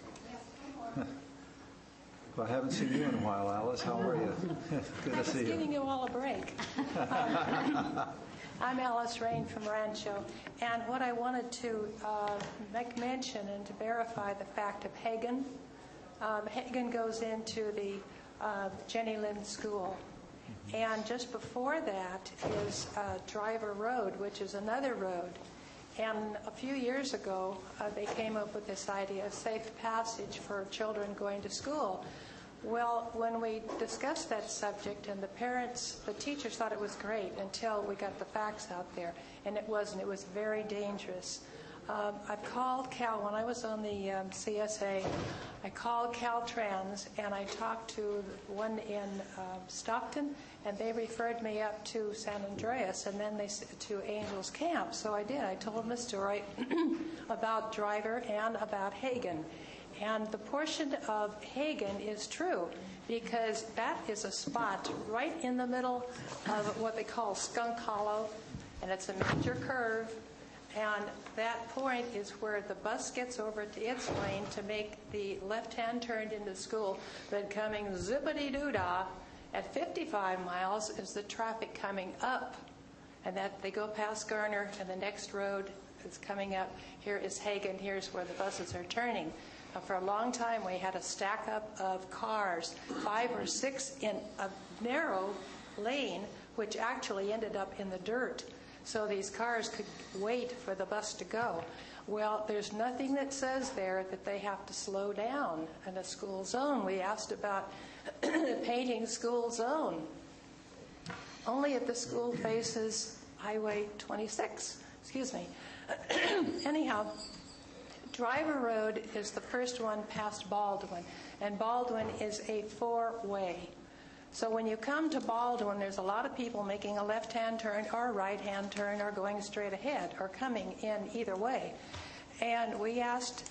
Well, I haven't seen you in a while, Alice. How are you? Good to see you. I was giving you all a break. I'm Alice Rain from Rancho, and what I wanted to make mention and to verify the fact of Hagen. Hagen goes into the Jenny Lind School, and just before that is Driver Road, which is another road. And a few years ago, they came up with this idea of safe passage for children going to school. Well, when we discussed that subject, and the teachers thought it was great until we got the facts out there, and it wasn't. It was very dangerous. I've called when I was on the CSA, I called Caltrans, and I talked to one in Stockton, and they referred me up to San Andreas, and then to Angels Camp. So I did. I told Mr. Wright about Driver and about Hagen. And the portion of Hagen is true, because that is a spot right in the middle of what they call Skunk Hollow, and it's a major curve. And that point is where the bus gets over to its lane to make the left-hand turn into school. But coming zippity-doo-dah at 55 miles is the traffic coming up. And that they go past Garner, and the next road is coming up. Here is Hagen. Here's where the buses are turning. For a long time, we had a stack up of cars, 5 or 6 in a narrow lane, which actually ended up in the dirt. So these cars could wait for the bus to go. Well, there's nothing that says there that they have to slow down in a school zone. We asked about painting school zone. Only if the school faces Highway 26. Excuse me. Anyhow, Driver Road is the first one past Baldwin, and Baldwin is a 4-way. So when you come to Baldwin, there's a lot of people making a left-hand turn or a right-hand turn or going straight ahead or coming in either way. And I asked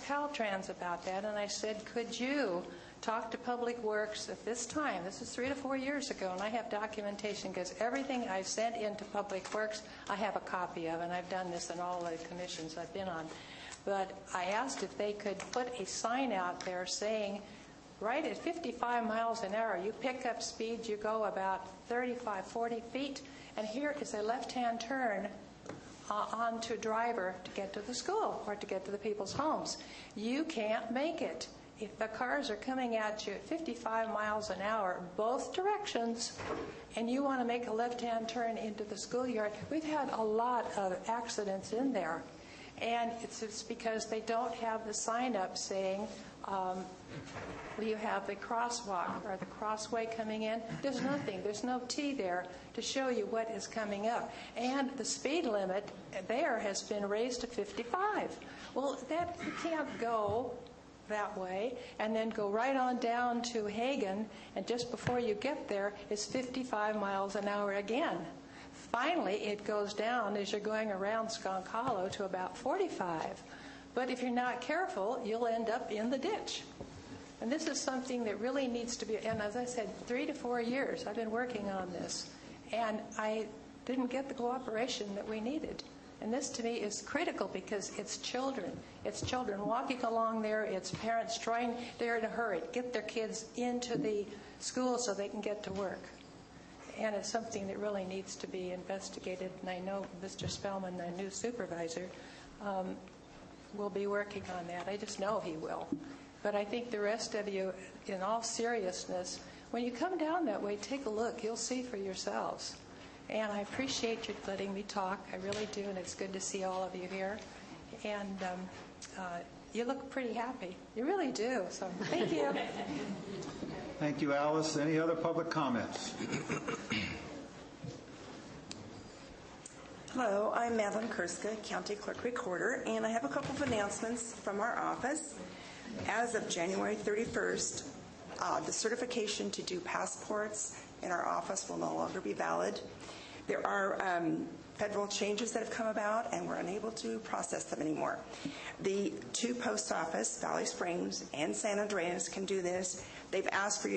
Caltrans about that, and I said, could you talk to Public Works at this time? This is 3 to 4 years ago, and I have documentation because everything I sent into Public Works, I have a copy of, and I've done this in all the commissions I've been on. But I asked if they could put a sign out there saying, right at 55 miles an hour, you pick up speed, you go about 35, 40 feet, and here is a left-hand turn onto Driver to get to the school or to get to the people's homes. You can't make it. If the cars are coming at you at 55 miles an hour, both directions, and you want to make a left-hand turn into the schoolyard, we've had a lot of accidents in there. And it's because they don't have the sign up saying, you have the crosswalk or the crossway coming in. There's nothing. There's no T there to show you what is coming up. And the speed limit there has been raised to 55. Well, that you can't go that way and then go right on down to Hagen, and just before you get there is 55 miles an hour again. Finally, it goes down as you're going around Skunk Hollow to about 45. But if you're not careful, you'll end up in the ditch. And this is something that really needs to be, and as I said, 3 to 4 years I've been working on this, and I didn't get the cooperation that we needed. And this to me is critical because it's children. It's children walking along there. It's parents trying, they're in a hurry, get their kids into the school so they can get to work. And it's something that really needs to be investigated. And I know Mr. Spellman, the new supervisor, will be working on that. I just know he will. But I think the rest of you, in all seriousness, when you come down that way, take a look. You'll see for yourselves. And I appreciate you letting me talk. I really do, and it's good to see all of you here. And you look pretty happy. You really do. So thank you. Thank you, Alice. Any other public comments? Hello, I'm Madeline Kurska, County Clerk Recorder, and I have a couple of announcements from our office. As of January 31st, the certification to do passports in our office will no longer be valid. There are federal changes that have come about, and we're unable to process them anymore. The two post office, Valley Springs and San Andreas, can do this. They've asked for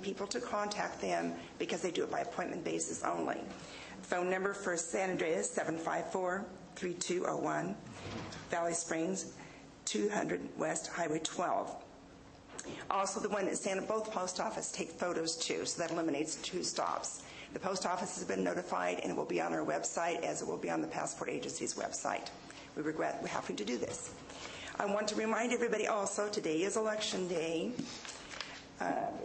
people to contact them because they do it by appointment basis only. Phone number for San Andreas, 754-3201. Valley Springs, 200 West Highway 12. Also, the one at both post office take photos too, so that eliminates 2 stops. The post office has been notified, and it will be on our website as it will be on the passport agency's website. We regret having to do this. I want to remind everybody also, today is Election Day.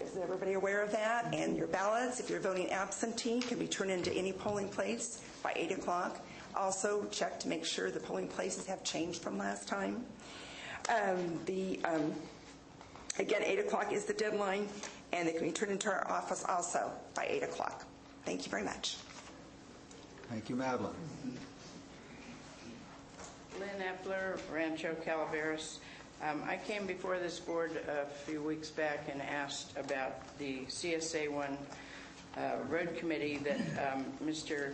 Is everybody aware of that? And your ballots, if you're voting absentee, can be turned into any polling place by 8 o'clock. Also, check to make sure the polling places have changed from last time. Again, 8 o'clock is the deadline, and they can be turned into our office also by 8 o'clock. Thank you very much. Thank you, Madeline. Lynn Epler, Rancho Calaveras. I came before this board a few weeks back and asked about the CSA1 road committee that Mr.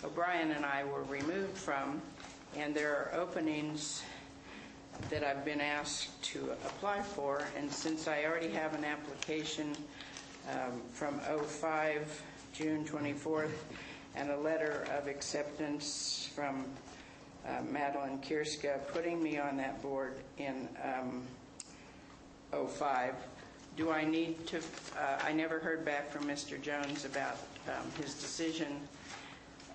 O'Brien and I were removed from, and there are openings that I've been asked to apply for, and since I already have an application from 05, June 24th, and a letter of acceptance from Madeline Kierska putting me on that board in 05, do I need to, I never heard back from Mr. Jones about his decision,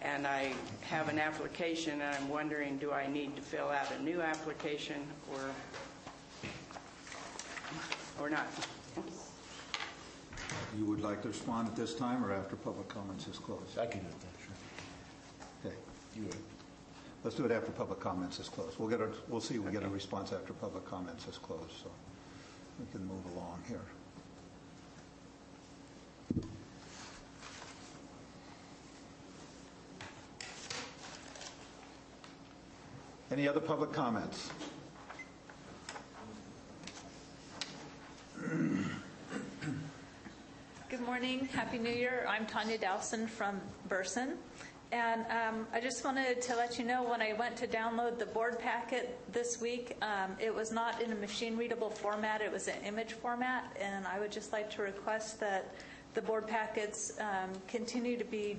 and I have an application, and I'm wondering, do I need to fill out a new application or not? You would like to respond at this time or after public comments is closed? I can do that, sure. Okay. You would. Let's do it after public comments is closed. We'll see if we get a response after public comments is closed, so we can move along here. Any other public comments? Good morning. Happy New Year. I'm Tanya Dowson from Burson. And I just wanted to let you know, when I went to download the board packet this week, it was not in a machine-readable format. It was an image format. And I would just like to request that the board packets continue to be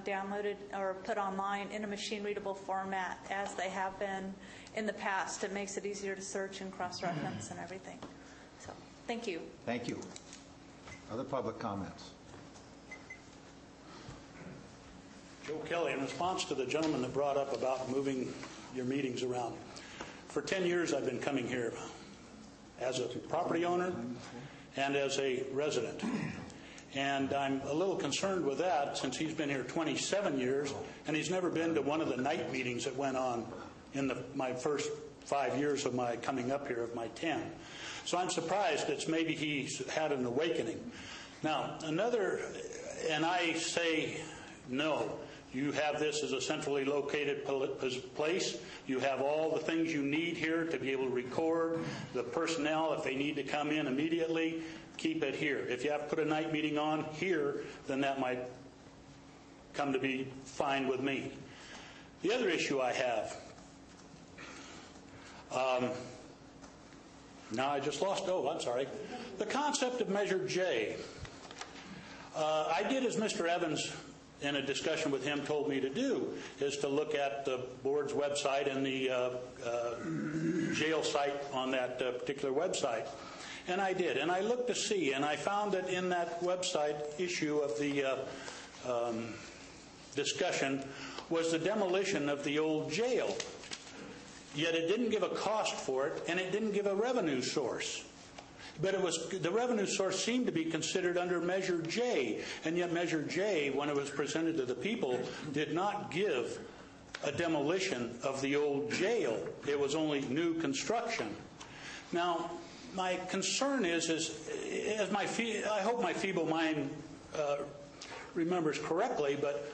downloaded or put online in a machine-readable format as they have been in the past. It makes it easier to search and cross-reference and everything. So, thank you. Thank you. Other public comments? Joe Kelly, in response to the gentleman that brought up about moving your meetings around, for 10 years I've been coming here as a property owner and as a resident. And I'm a little concerned with that since he's been here 27 years and he's never been to one of the night meetings that went on in my first 5 years of my coming up here, of my 10. So I'm surprised that maybe he's had an awakening. Now, and I say no. You have this as a centrally located place. You have all the things you need here to be able to record the personnel if they need to come in immediately. Keep it here. If you have to put a night meeting on here, then that might come to be fine with me. The other issue I have, now I just lost, I'm sorry. The concept of Measure J. I did as Mr. Evans, in a discussion with him, told me to do, is to look at the board's website and the jail site on that particular website. And I did. And I looked to see, and I found that in that website issue of the discussion was the demolition of the old jail. Yet it didn't give a cost for it, and it didn't give a revenue source. But the revenue source seemed to be considered under Measure J, and yet Measure J, when it was presented to the people, did not give a demolition of the old jail. It was only new construction. Now, my concern is I hope my feeble mind remembers correctly, but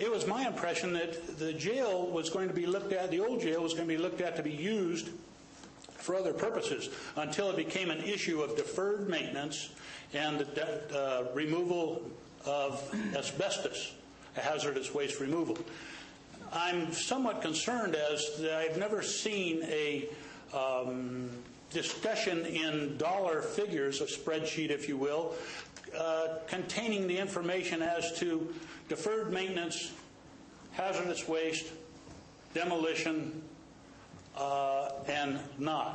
it was my impression that the jail was going to be looked at, the old jail was going to be looked at to be used for other purposes until it became an issue of deferred maintenance and removal of asbestos, hazardous waste removal. I'm somewhat concerned as that I've never seen a discussion in dollar figures, a spreadsheet, if you will, containing the information as to deferred maintenance, hazardous waste, demolition,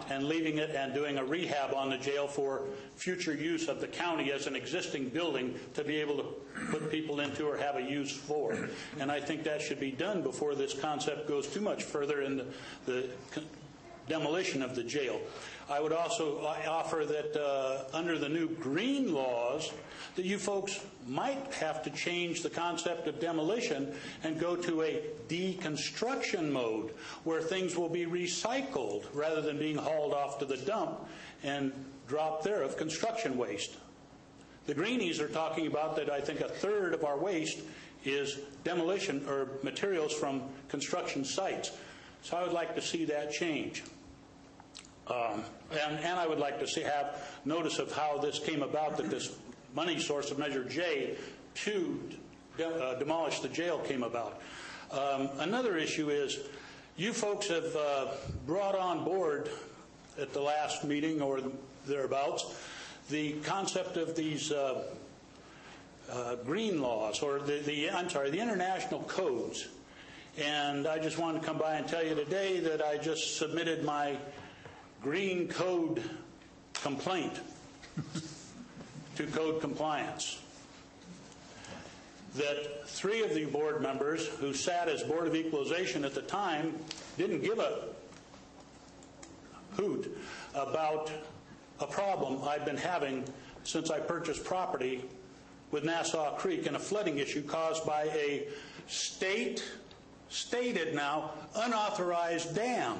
and leaving it and doing a rehab on the jail for future use of the county as an existing building to be able to put people into or have a use for. And I think that should be done before this concept goes too much further in the demolition of the jail. I would also offer that under the new green laws, that you folks might have to change the concept of demolition and go to a deconstruction mode where things will be recycled rather than being hauled off to the dump and dropped there of construction waste. The greenies are talking about that I think a third of our waste is demolition or materials from construction sites. So I would like to see that change. And I would like to have notice of how this came about, that this money source of Measure J to demolish the jail came about. Another issue is you folks have brought on board at the last meeting or thereabouts the concept of these green laws, or the international codes. And I just wanted to come by and tell you today that I just submitted my green code complaint to code compliance. That 3 of the board members who sat as Board of Equalization at the time didn't give a hoot about a problem I've been having since I purchased property with Nassau Creek and a flooding issue caused by a stated now unauthorized dam,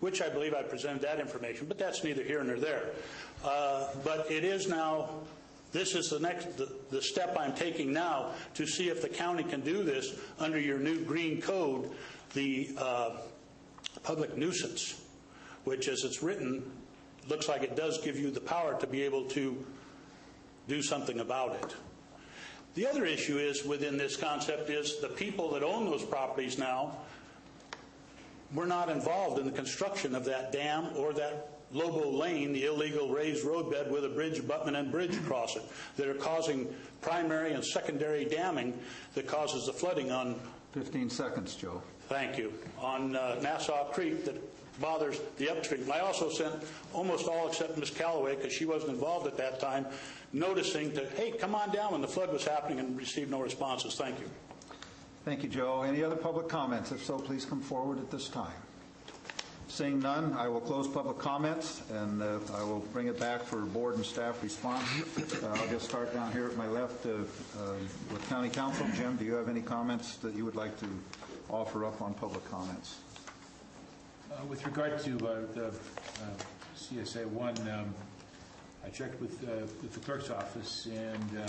which I believe I presented that information, but that's neither here nor there. But it is now, this is the step I'm taking now to see if the county can do this under your new green code, the public nuisance, which as it's written, looks like it does give you the power to be able to do something about it. The other issue is within this concept is the people that own those properties now were not involved in the construction of that dam or that Lobo Lane, the illegal raised roadbed with a bridge abutment and bridge across it, that are causing primary and secondary damming that causes the flooding on... 15 seconds, Joe. Thank you. On Nassau Creek that bothers the upstream. I also sent almost all except Ms. Calloway, because she wasn't involved at that time, noticing to, hey, come on down when the flood was happening, and received no responses. Thank you. Thank you, Joe. Any other public comments? If so, please come forward at this time. Seeing none, I will close public comments, and I will bring it back for board and staff response. I'll just start down here at my left with County Council. Jim, do you have any comments that you would like to offer up on public comments? With regard to the CSA 1, I checked with the clerk's office, and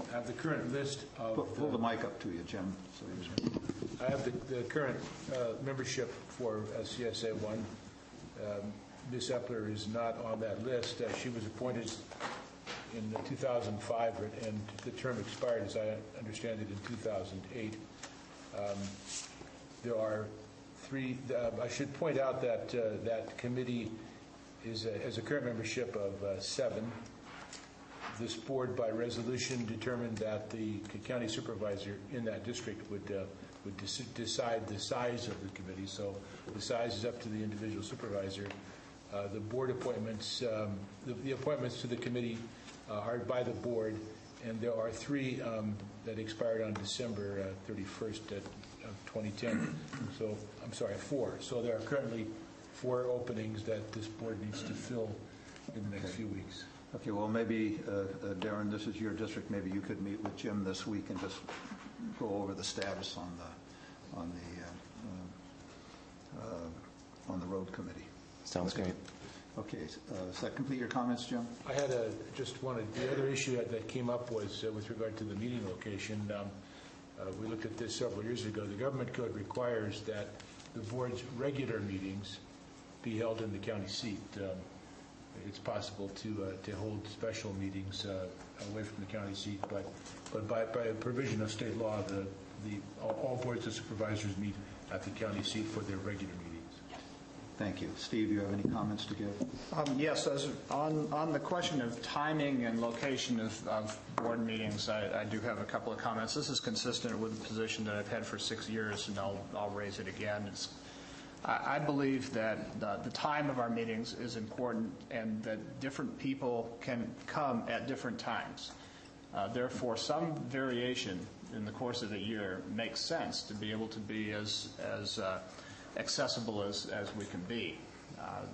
I have the current list of... Pull the mic up to you, Jim. I have the current membership for CSA 1. Ms. Epler is not on that list. She was appointed in 2005, and the term expired, as I understand it, in 2008. There are three... I should point out that that committee has a current membership of 7. This board, by resolution, determined that the county supervisor in that district would decide the size of the committee. So the size is up to the individual supervisor. The board appointments, the appointments to the committee are by the board, and there are 3 that expired on December 31st of 2010. So I'm sorry, 4. So there are currently 4 openings that this board needs to fill in the next few weeks. Okay, well, maybe, Darren, this is your district. Maybe you could meet with Jim this week and just go over the status on the road committee. Sounds great. Okay, does that complete your comments, Jim? I had the other issue that came up was with regard to the meeting location. We looked at this several years ago. The government code requires that the board's regular meetings be held in the county seat. It's possible to hold special meetings away from the county seat, but by provision of state law, all boards of supervisors meet at the county seat for their regular meetings. Thank you. Steve, do you have any comments to give? Yes, on the question of timing and location of board meetings, I do have a couple of comments. This is consistent with the position that I've had for 6 years, and I'll raise it again. I believe that the time of our meetings is important, and that different people can come at different times. Therefore, some variation in the course of the year makes sense to be able to be as accessible as we can be.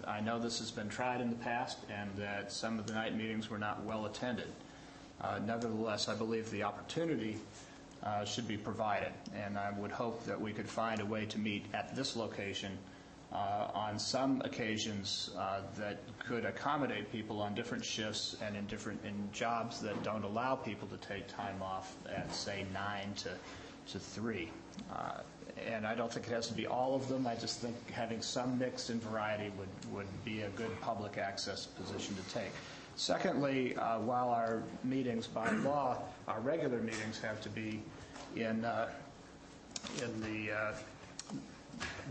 I know this has been tried in the past, and that some of the night meetings were not well attended. Nevertheless, I believe the opportunity should be provided, and I would hope that we could find a way to meet at this location on some occasions that could accommodate people on different shifts and in jobs that don't allow people to take time off at, say, 9 to 3. And I don't think it has to be all of them. I just think having some mix and variety would be a good public access position to take. Secondly, while our meetings by law, our regular meetings have to be in the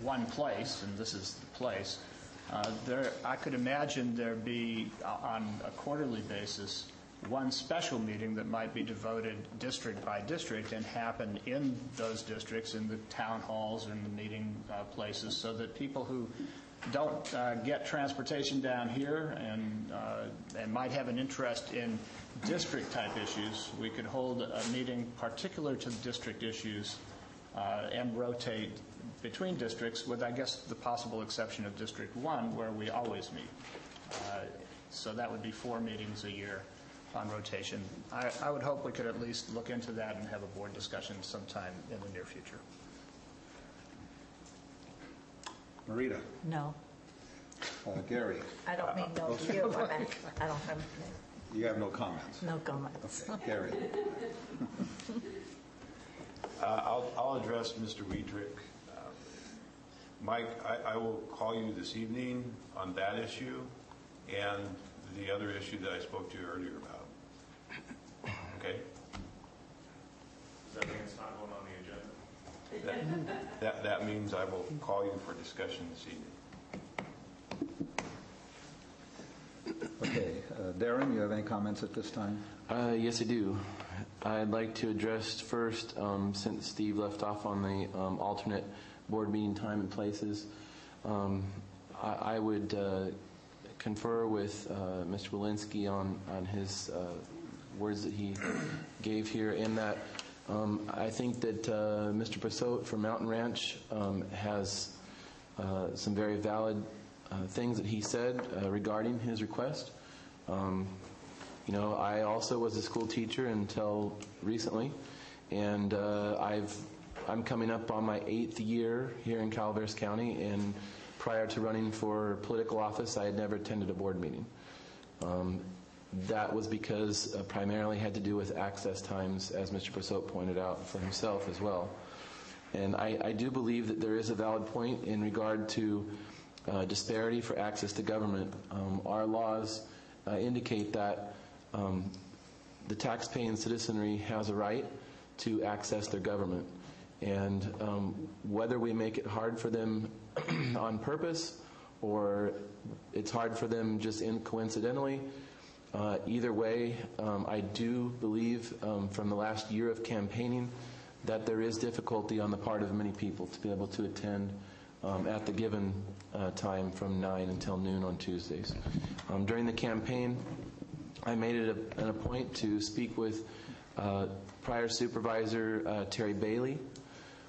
one place, and this is the place, I could imagine there be, on a quarterly basis, one special meeting that might be devoted district by district and happen in those districts, in the town halls and the meeting places, so that people who don't get transportation down here and might have an interest in district-type issues, we could hold a meeting particular to district issues and rotate between districts, with, I guess, the possible exception of District 1, where we always meet. So that would be 4 meetings a year on rotation. I would hope we could at least look into that and have a board discussion sometime in the near future. Marita? No. Gary? I don't mean no to you. I don't have... You have no comments? No comments. Okay. Gary? I'll address Mr. Weidrich. Mike, I will call you this evening on that issue and the other issue that I spoke to you earlier about. Okay? Does that mean it's not going on the agenda? That means I will call you for discussion this evening. Okay. Darren, you have any comments at this time? Yes, I do. I'd like to address first, since Steve left off on the alternate board meeting time and places, I would confer with Mr. Walensky on his words that he gave here, in that I think that Mr. Passot from Mountain Ranch has some very valid things that he said regarding his request. I also was a school teacher until recently, and I'm coming up on my 8th year here in Calaveras County, and prior to running for political office, I had never attended a board meeting. That was because primarily had to do with access times, as Mr. Brosot pointed out for himself as well. And I do believe that there is a valid point in regard to disparity for access to government. Our laws indicate that the tax-paying citizenry has a right to access their government. And whether we make it hard for them on purpose or it's hard for them just coincidentally, either way, I do believe from the last year of campaigning that there is difficulty on the part of many people to be able to attend at the given time from 9 until noon on Tuesdays. During the campaign, I made it a point to speak with prior Supervisor Terry Bailey,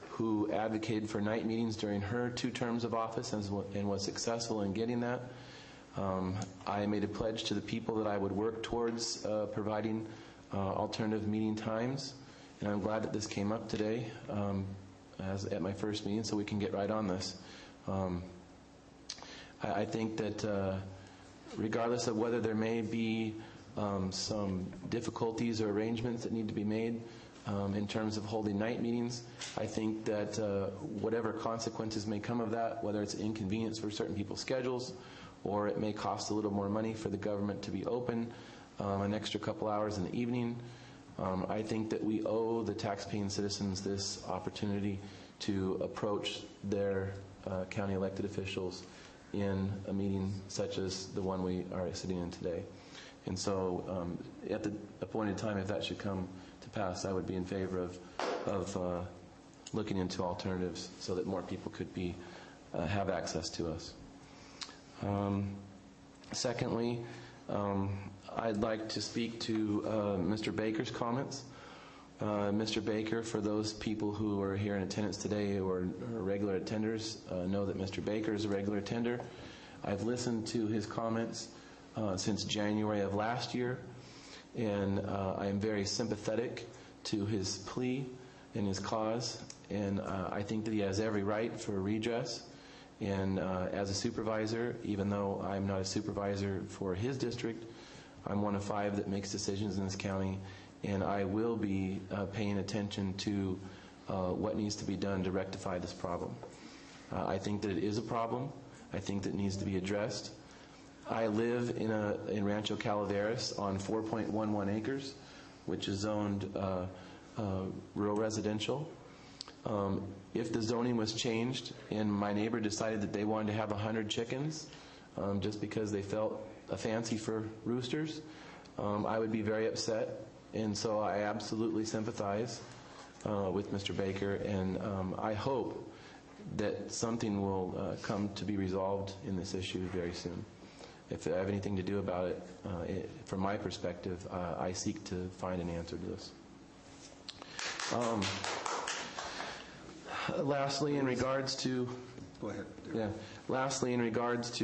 who advocated for night meetings during her 2 terms of office and was successful in getting that. I made a pledge to the people that I would work towards providing alternative meeting times, and I'm glad that this came up today at my first meeting so we can get right on this. I think that regardless of whether there may be some difficulties or arrangements that need to be made in terms of holding night meetings, I think that whatever consequences may come of that, whether it's inconvenience for certain people's schedules or it may cost a little more money for the government to be open an extra couple hours in the evening, I think that we owe the tax-paying citizens this opportunity to approach their county elected officials in a meeting such as the one we are sitting in today. And so at the appointed time, if that should come to pass, I would be in favor of looking into alternatives so that more people could have access to us. Secondly, I'd like to speak to Mr. Baker's comments. Mr. Baker, for those people who are here in attendance today or are regular attenders, know that Mr. Baker is a regular attender. I've listened to his comments since January of last year, and I am very sympathetic to his plea and his cause, and I think that he has every right for redress. And as a supervisor, even though I'm not a supervisor for his district, I'm one of 5 that makes decisions in this county, and I will be paying attention to what needs to be done to rectify this problem. I think that it is a problem. I think that it needs to be addressed. I live in Rancho Calaveras on 4.11 acres, which is zoned rural residential. If the zoning was changed and my neighbor decided that they wanted to have 100 chickens just because they felt a fancy for roosters, I would be very upset. And so I absolutely sympathize with Mr. Baker, and I hope that something will come to be resolved in this issue very soon. If I have anything to do about it, from my perspective, I seek to find an answer to this. Lastly, in regards to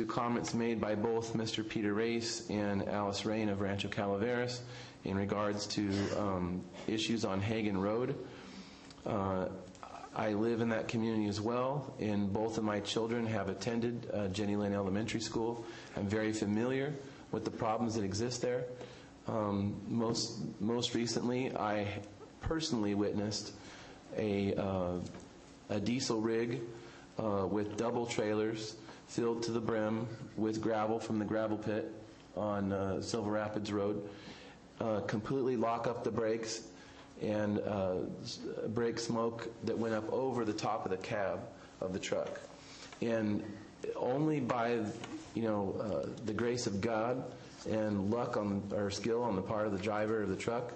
comments made by both Mr. Peter Race and Alice Rain of Rancho Calaveras in regards to issues on Hagen Road, I live in that community as well, and both of my children have attended Jenny Lynn Elementary School. I'm very familiar with the problems that exist there. Most recently, I personally witnessed a diesel rig with double trailers filled to the brim with gravel from the gravel pit on Silver Rapids Road completely lock up the brakes, and brake smoke that went up over the top of the cab of the truck. And only by the grace of God and luck or skill on the part of the driver of the truck,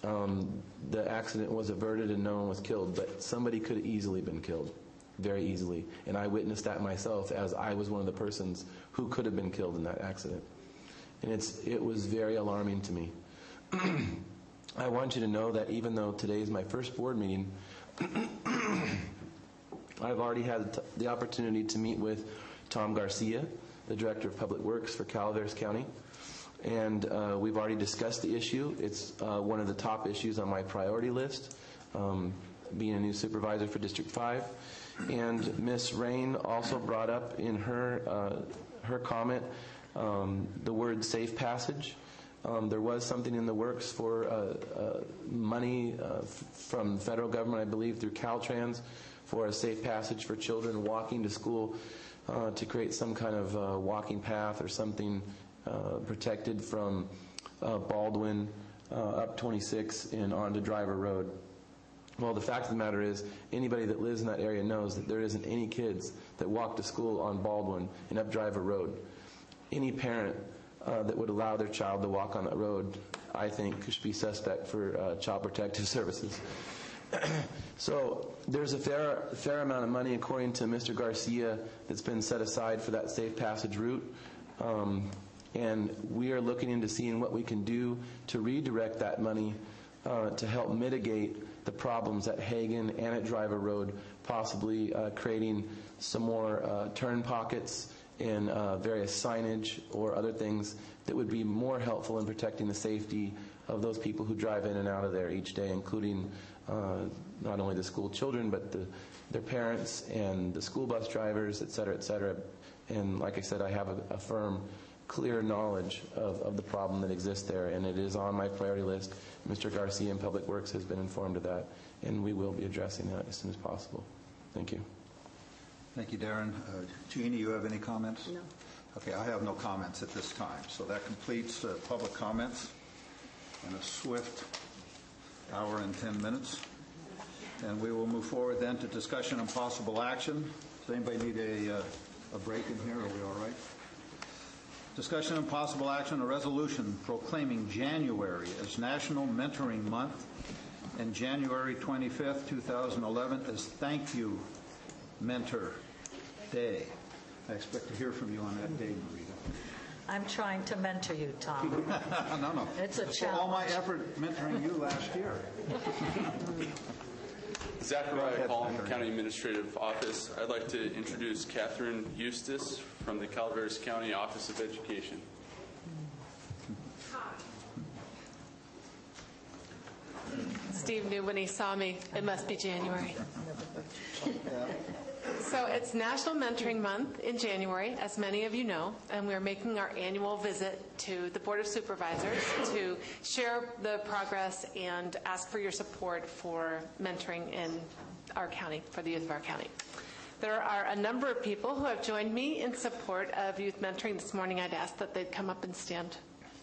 the accident was averted and no one was killed. But somebody could have easily been killed, very easily. And I witnessed that myself, as I was one of the persons who could have been killed in that accident. And it was very alarming to me. I want you to know that even though today is my first board meeting, I've already had the opportunity to meet with Tom Garcia, the Director of Public Works for Calaveras County, and we've already discussed the issue. It's one of the top issues on my priority list, being a new supervisor for District 5. And Ms. Rain also brought up in her comment the word safe passage. There was something in the works for money from the federal government, I believe, through Caltrans, for a safe passage for children walking to school, to create some kind of walking path or something protected from Baldwin up 26 and onto Driver Road. Well, the fact of the matter is, anybody that lives in that area knows that there isn't any kids that walk to school on Baldwin and up Driver Road. Any parent that would allow their child to walk on that road, I think, should be suspect for Child Protective Services. So there's a fair amount of money, according to Mr. Garcia, that's been set aside for that safe passage route. And we are looking into seeing what we can do to redirect that money to help mitigate the problems at Hagen and at Driver Road, possibly creating some more turn pockets and various signage or other things that would be more helpful in protecting the safety of those people who drive in and out of there each day, including not only the school children, but their parents and the school bus drivers, et cetera, et cetera. And like I said, I have a firm, clear knowledge of the problem that exists there, and it is on my priority list. Mr. Garcia in Public Works has been informed of that, and we will be addressing that as soon as possible. Thank you. Thank you, Darren. Jeannie, you have any comments? No. Okay, I have no comments at this time. So that completes public comments in a swift hour and 10 minutes. And we will move forward then to discussion and possible action. Does anybody need a break in here? Are we all right? Discussion and possible action, a resolution proclaiming January as National Mentoring Month and January 25th, 2011 as Thank You Mentor Day. I expect to hear from you on that day, Marita. I'm trying to mentor you, Tom. No. It's a challenge. For all my effort mentoring you last year. Zachariah Collin, County Administrative Office. I'd like to introduce Catherine Eustace from the Calaveras County Office of Education. Steve knew when he saw me, it must be January. So it's National Mentoring Month in January, as many of you know, and we're making our annual visit to the Board of Supervisors to share the progress and ask for your support for mentoring in our county, for the youth of our county. There are a number of people who have joined me in support of youth mentoring this morning. I'd ask that they'd come up and stand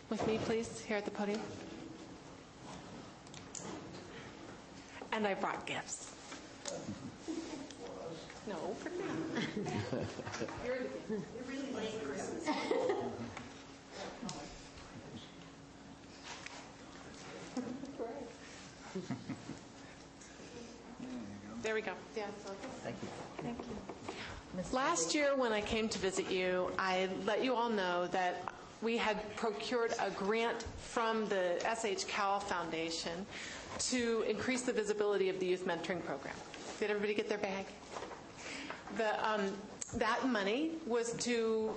with me, please, here at the podium. And I brought gifts. No, for now. You're really late Christmas. There we go. Yeah. Thank you. Thank you. Last year when I came to visit you, I let you all know that we had procured a grant from the SH Cal Foundation to increase the visibility of the youth mentoring program. Did everybody get their bag? That money was to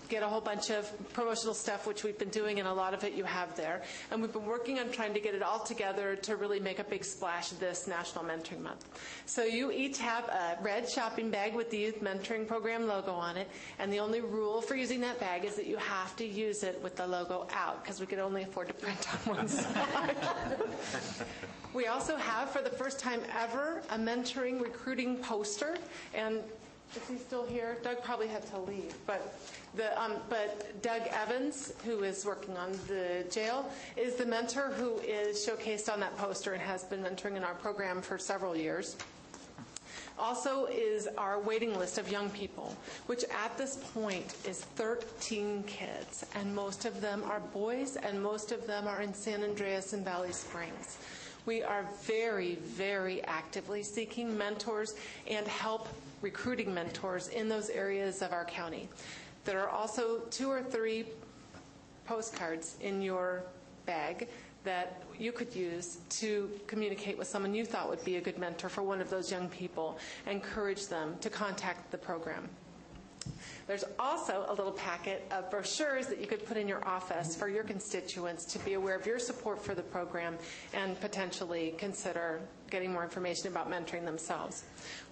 get a whole bunch of promotional stuff, which we've been doing, and a lot of it you have there. And we've been working on trying to get it all together to really make a big splash this National Mentoring Month. So you each have a red shopping bag with the Youth Mentoring Program logo on it, and the only rule for using that bag is that you have to use it with the logo out, because we could only afford to print on one side. We also have, for the first time ever, a mentoring recruiting poster, and is he still here? Doug probably had to leave, but Doug Evans, who is working on the jail, is the mentor who is showcased on that poster and has been mentoring in our program for several years. Also is our waiting list of young people, which at this point is 13 kids, and most of them are boys, and most of them are in San Andreas and Valley Springs. We are very, very actively seeking mentors and help recruiting mentors in those areas of our county. There are also 2 or 3 postcards in your bag that you could use to communicate with someone you thought would be a good mentor for one of those young people, encourage them to contact the program. There's also a little packet of brochures that you could put in your office for your constituents to be aware of your support for the program and potentially consider getting more information about mentoring themselves.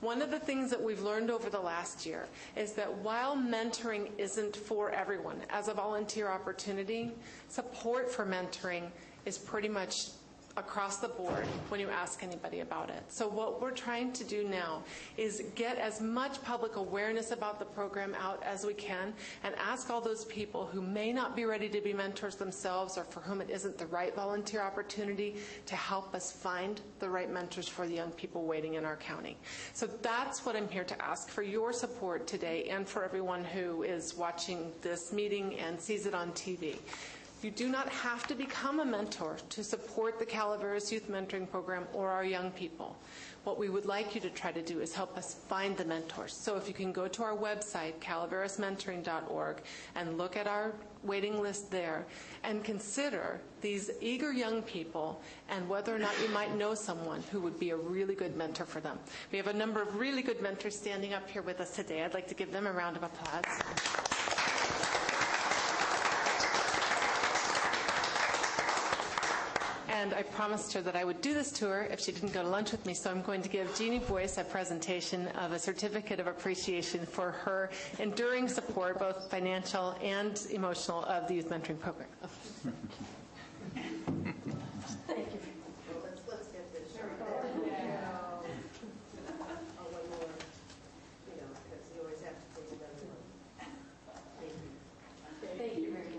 One of the things that we've learned over the last year is that while mentoring isn't for everyone, as a volunteer opportunity, support for mentoring is pretty much across the board when you ask anybody about it. So what we're trying to do now is get as much public awareness about the program out as we can and ask all those people who may not be ready to be mentors themselves or for whom it isn't the right volunteer opportunity to help us find the right mentors for the young people waiting in our county. So that's what I'm here to ask for your support today and for everyone who is watching this meeting and sees it on TV. You do not have to become a mentor to support the Calaveras Youth Mentoring Program or our young people. What we would like you to try to do is help us find the mentors. So if you can go to our website, calaverasmentoring.org, and look at our waiting list there and consider these eager young people and whether or not you might know someone who would be a really good mentor for them. We have a number of really good mentors standing up here with us today. I'd like to give them a round of applause. And I promised her that I would do this to her if she didn't go to lunch with me, so I'm going to give Jeannie Boyce a presentation of a certificate of appreciation for her enduring support, both financial and emotional, of the Youth Mentoring Program. Thank you. Well, let's get this started. Oh, one more, because you always have to take another one. Thank you. Thank you very much.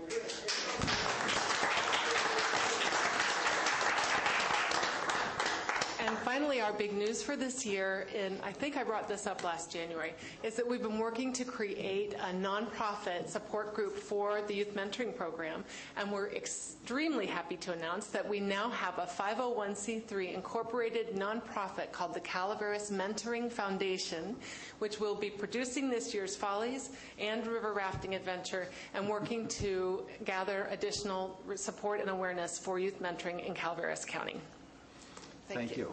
And finally, our big news for this year, and I think I brought this up last January, is that we've been working to create a nonprofit support group for the Youth Mentoring Program, and we're extremely happy to announce that we now have a 501c3 incorporated nonprofit called the Calaveras Mentoring Foundation, which will be producing this year's Follies and River Rafting Adventure and working to gather additional support and awareness for youth mentoring in Calaveras County. Thank you.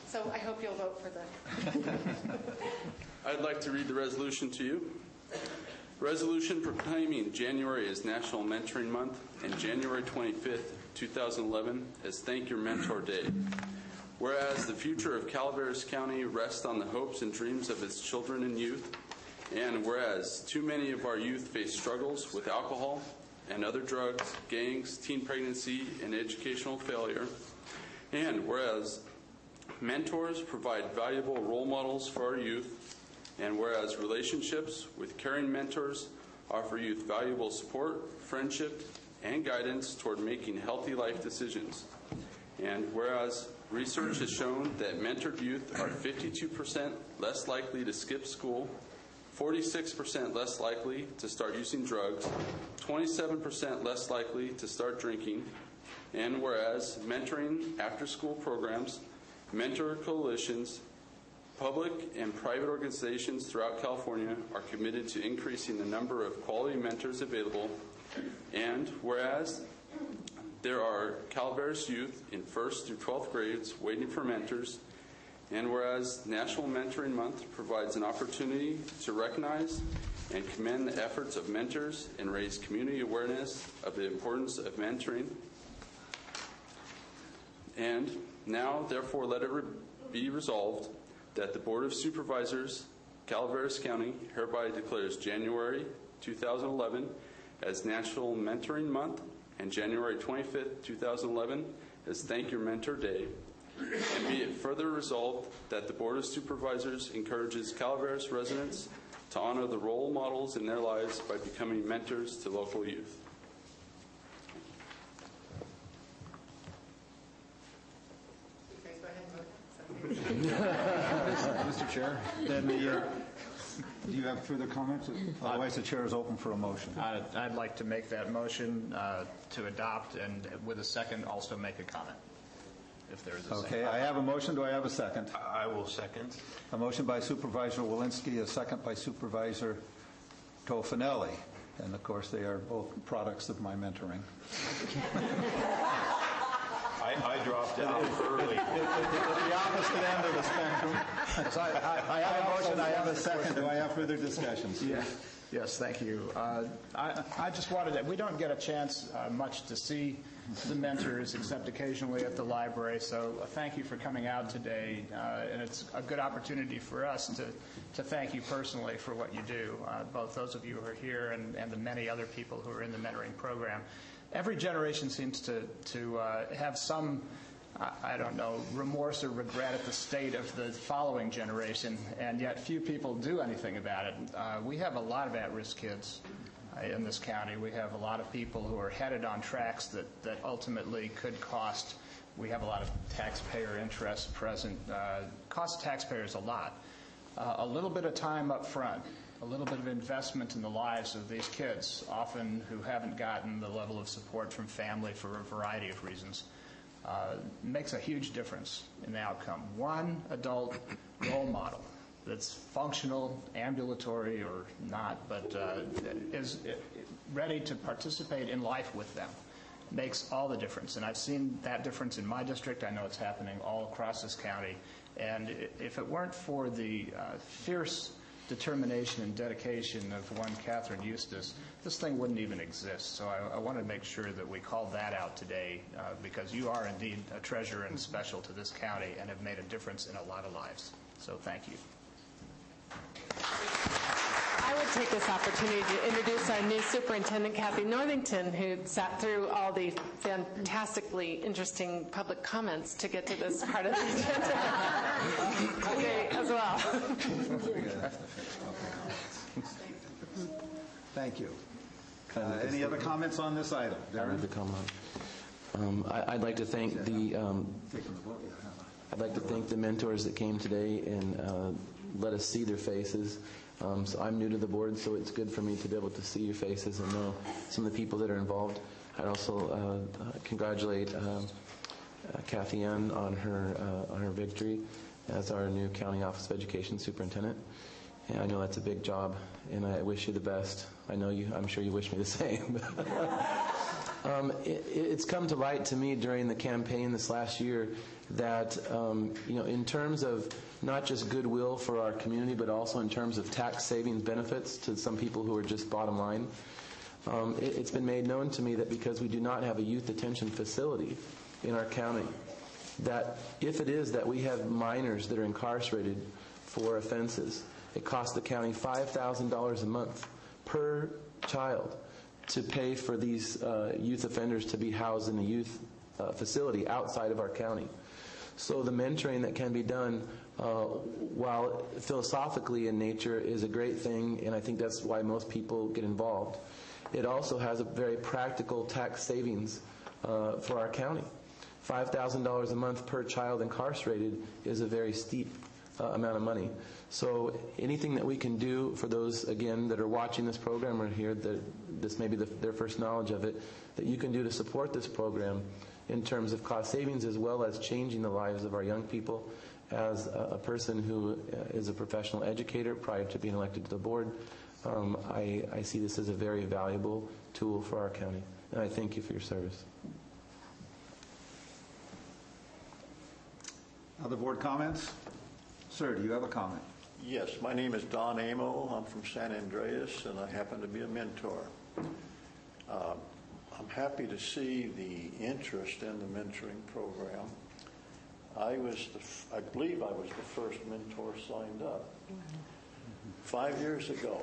So I hope you'll vote for the... I'd like to read the resolution to you. Resolution proclaiming January as National Mentoring Month and January 25th, 2011 as Thank Your Mentor Day. Whereas the future of Calaveras County rests on the hopes and dreams of its children and youth, and whereas too many of our youth face struggles with alcohol and other drugs, gangs, teen pregnancy, and educational failure, and whereas mentors provide valuable role models for our youth, and whereas relationships with caring mentors offer youth valuable support, friendship, and guidance toward making healthy life decisions, and whereas research has shown that mentored youth are 52% less likely to skip school, 46% less likely to start using drugs, 27% less likely to start drinking, and whereas mentoring after-school programs, mentor coalitions, public and private organizations throughout California are committed to increasing the number of quality mentors available, and whereas there are Calaveras youth in 1st through 12th grades waiting for mentors, and whereas National Mentoring Month provides an opportunity to recognize and commend the efforts of mentors and raise community awareness of the importance of mentoring. And now, therefore, let it be resolved that the Board of Supervisors, Calaveras County, hereby declares January 2011 as National Mentoring Month and January 25th, 2011 as Thank Your Mentor Day. And be it further resolved that the Board of Supervisors encourages Calaveras residents to honor the role models in their lives by becoming mentors to local youth. Mr. Chair, then do you have further comments? Otherwise, the chair is open for a motion. I'd like to make that motion to adopt, and with a second, also make a comment, if there is a second. Okay, I have a motion. Do I have a second? I will second. A motion by Supervisor Walensky, a second by Supervisor Tofinelli. And, of course, they are both products of my mentoring. I dropped out early. At the opposite end of the spectrum. I have a motion, I have a second. Do I have further discussions? Yeah. Yes, thank you. I just wanted to, we don't get a chance much to see the mentors except occasionally at the library, so thank you for coming out today, and it's a good opportunity for us to thank you personally for what you do, both those of you who are here and the many other people who are in the mentoring program. Every generation seems to have some, I don't know, remorse or regret at the state of the following generation, and yet few people do anything about it. We have a lot of at-risk kids in this county. We have a lot of people who are headed on tracks that ultimately could cost. We have a lot of taxpayer interest present. Cost taxpayers a lot. A little bit of time up front, a little bit of investment in the lives of these kids, often who haven't gotten the level of support from family for a variety of reasons, makes a huge difference in the outcome. One adult role model that's functional, ambulatory or not, but is ready to participate in life with them makes all the difference. And I've seen that difference in my district. I know it's happening all across this county. And if it weren't for the fierce determination and dedication of one Catherine Eustace, this thing wouldn't even exist. So I want to make sure that we call that out today because you are indeed a treasure and special to this county and have made a difference in a lot of lives. So thank you. I would take this opportunity to introduce our new superintendent, Kathy Northington, who sat through all the fantastically interesting public comments to get to this part of the agenda today as well. Thank you. Any other comments on this item? Darren? I'd like to thank the mentors that came today and let us see their faces. So I'm new to the board, so it's good for me to be able to see your faces and know some of the people that are involved. I'd also congratulate Kathy Ann on her victory as our new County Office of Education Superintendent. And I know that's a big job, and I wish you the best. I'm sure you wish me the same. It's come to light to me during the campaign this last year that, in terms of not just goodwill for our community, but also in terms of tax savings benefits to some people who are just bottom line, it's been made known to me that because we do not have a youth detention facility in our county, that if it is that we have minors that are incarcerated for offenses, it costs the county $5,000 a month per child to pay for these youth offenders to be housed in a youth facility outside of our county. So the mentoring that can be done, while philosophically in nature, is a great thing, and I think that's why most people get involved. It also has a very practical tax savings for our county. $5,000 a month per child incarcerated is a very steep amount of money. So anything that we can do for those, again, that are watching this program or here, that this may be their first knowledge of it, that you can do to support this program in terms of cost savings as well as changing the lives of our young people. As a person who is a professional educator prior to being elected to the board, I see this as a very valuable tool for our county. And I thank you for your service. Other board comments? Sir, do you have a comment? Yes, my name is Don Amo. I'm from San Andreas, and I happen to be a mentor. I'm happy to see the interest in the mentoring program. I believe I was the first mentor signed up 5 years ago.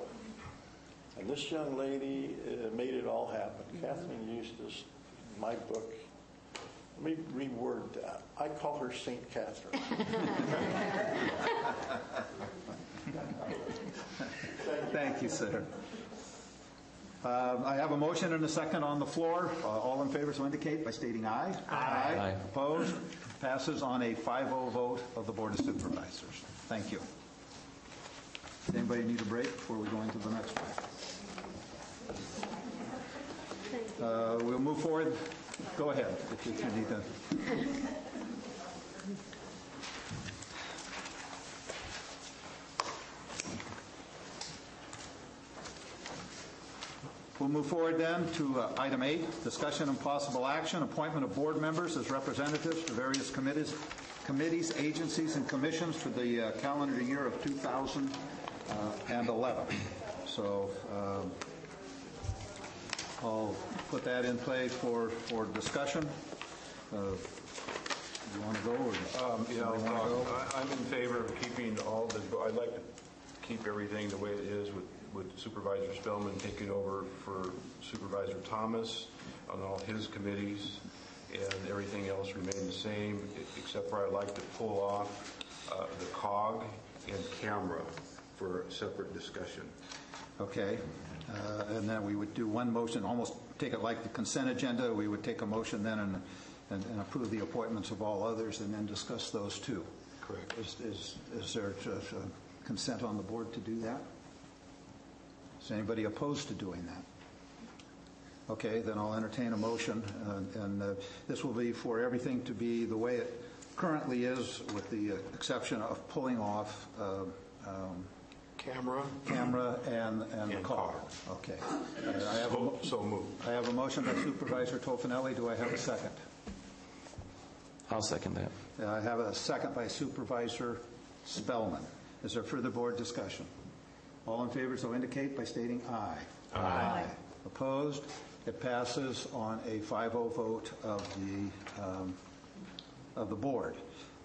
And this young lady made it all happen. Kathleen Eustace, my book, let me reword that. I call her St. Catherine. Thank you, sir. I have a motion and a second on the floor. All in favor, so indicate by stating aye. Aye. Aye. Opposed? Passes on a 5-0 vote of the Board of Supervisors. Thank you. Does anybody need a break before we go into the next one? We'll move forward. Go ahead if you need to. We'll move forward then to item 8, discussion and possible action, appointment of board members as representatives to various committees, agencies, and commissions for the calendar year of 2011. So I'll put that in play for discussion. You want to go? Or I'm in favor of keeping all the. I'd like to keep everything the way it is with Supervisor Spellman taking over for Supervisor Thomas on all his committees, and everything else remain the same, except for I'd like to pull off the COG and camera for separate discussion. Okay. And then we would do one motion, almost take it like the consent agenda. We would take a motion then and approve the appointments of all others and then discuss those too. Correct. Is there consent on the board to do that? Is anybody opposed to doing that? Okay, then I'll entertain a motion, and this will be for everything to be the way it currently is, with the exception of pulling off camera and the car. Okay. So moved. I have a motion by Supervisor Tofinelli. Do I have a second? I'll second that. I have a second by Supervisor Spellman. Is there further board discussion? All in favor, so indicate by stating aye. Aye. Opposed? It passes on a 5-0 vote of the board.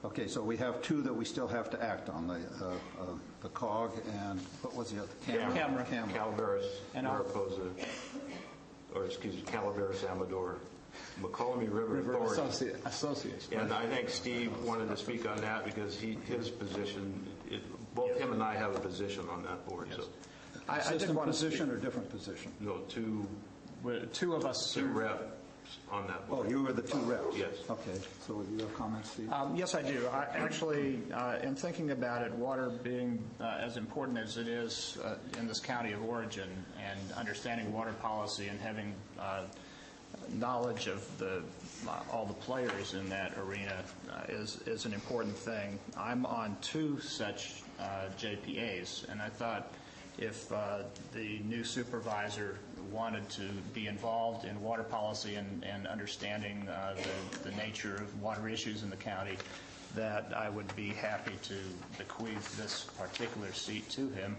Okay, so we have two that we still have to act on, the COG and what was the other? Camera. Calaveras, Mariposa, or excuse me, Calaveras, Amador, McCollum River Authority. Association. And I think Steve wanted to speak on that because his position, both him and I have a position on that board. Yes. So, I did want position or different position? No, two of us. Two reps on that board. Oh, you were the two reps? Yes. Okay. So do you have comments, Steve? Yes, I do. I actually, in thinking about it, water being as important as it is in this county of origin, and understanding water policy and having knowledge of all the players in that arena is an important thing. I'm on two such JPAs, and I thought if the new supervisor wanted to be involved in water policy and understanding the nature of water issues in the county, that I would be happy to bequeath this particular seat to him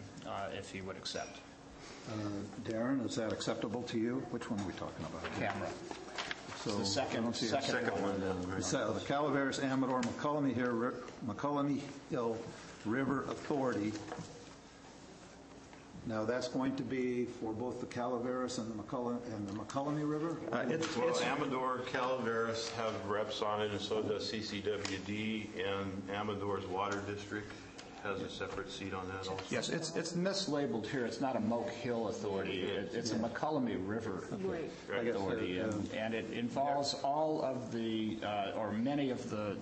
if he would accept. Darren, is that acceptable to you? Which one are we talking about? Camera. So the second one down. Right. The Calaveras, Amador, McCollum Hill River Authority. Now that's going to be for both the Calaveras and the McCollum River? Amador, Calaveras have reps on it, and so does CCWD, and Amador's Water District has a separate seat on that also. Yes, it's mislabeled here. It's not a Moke Hill Authority. It's a McCollum River Authority, and it involves all of the, or many of the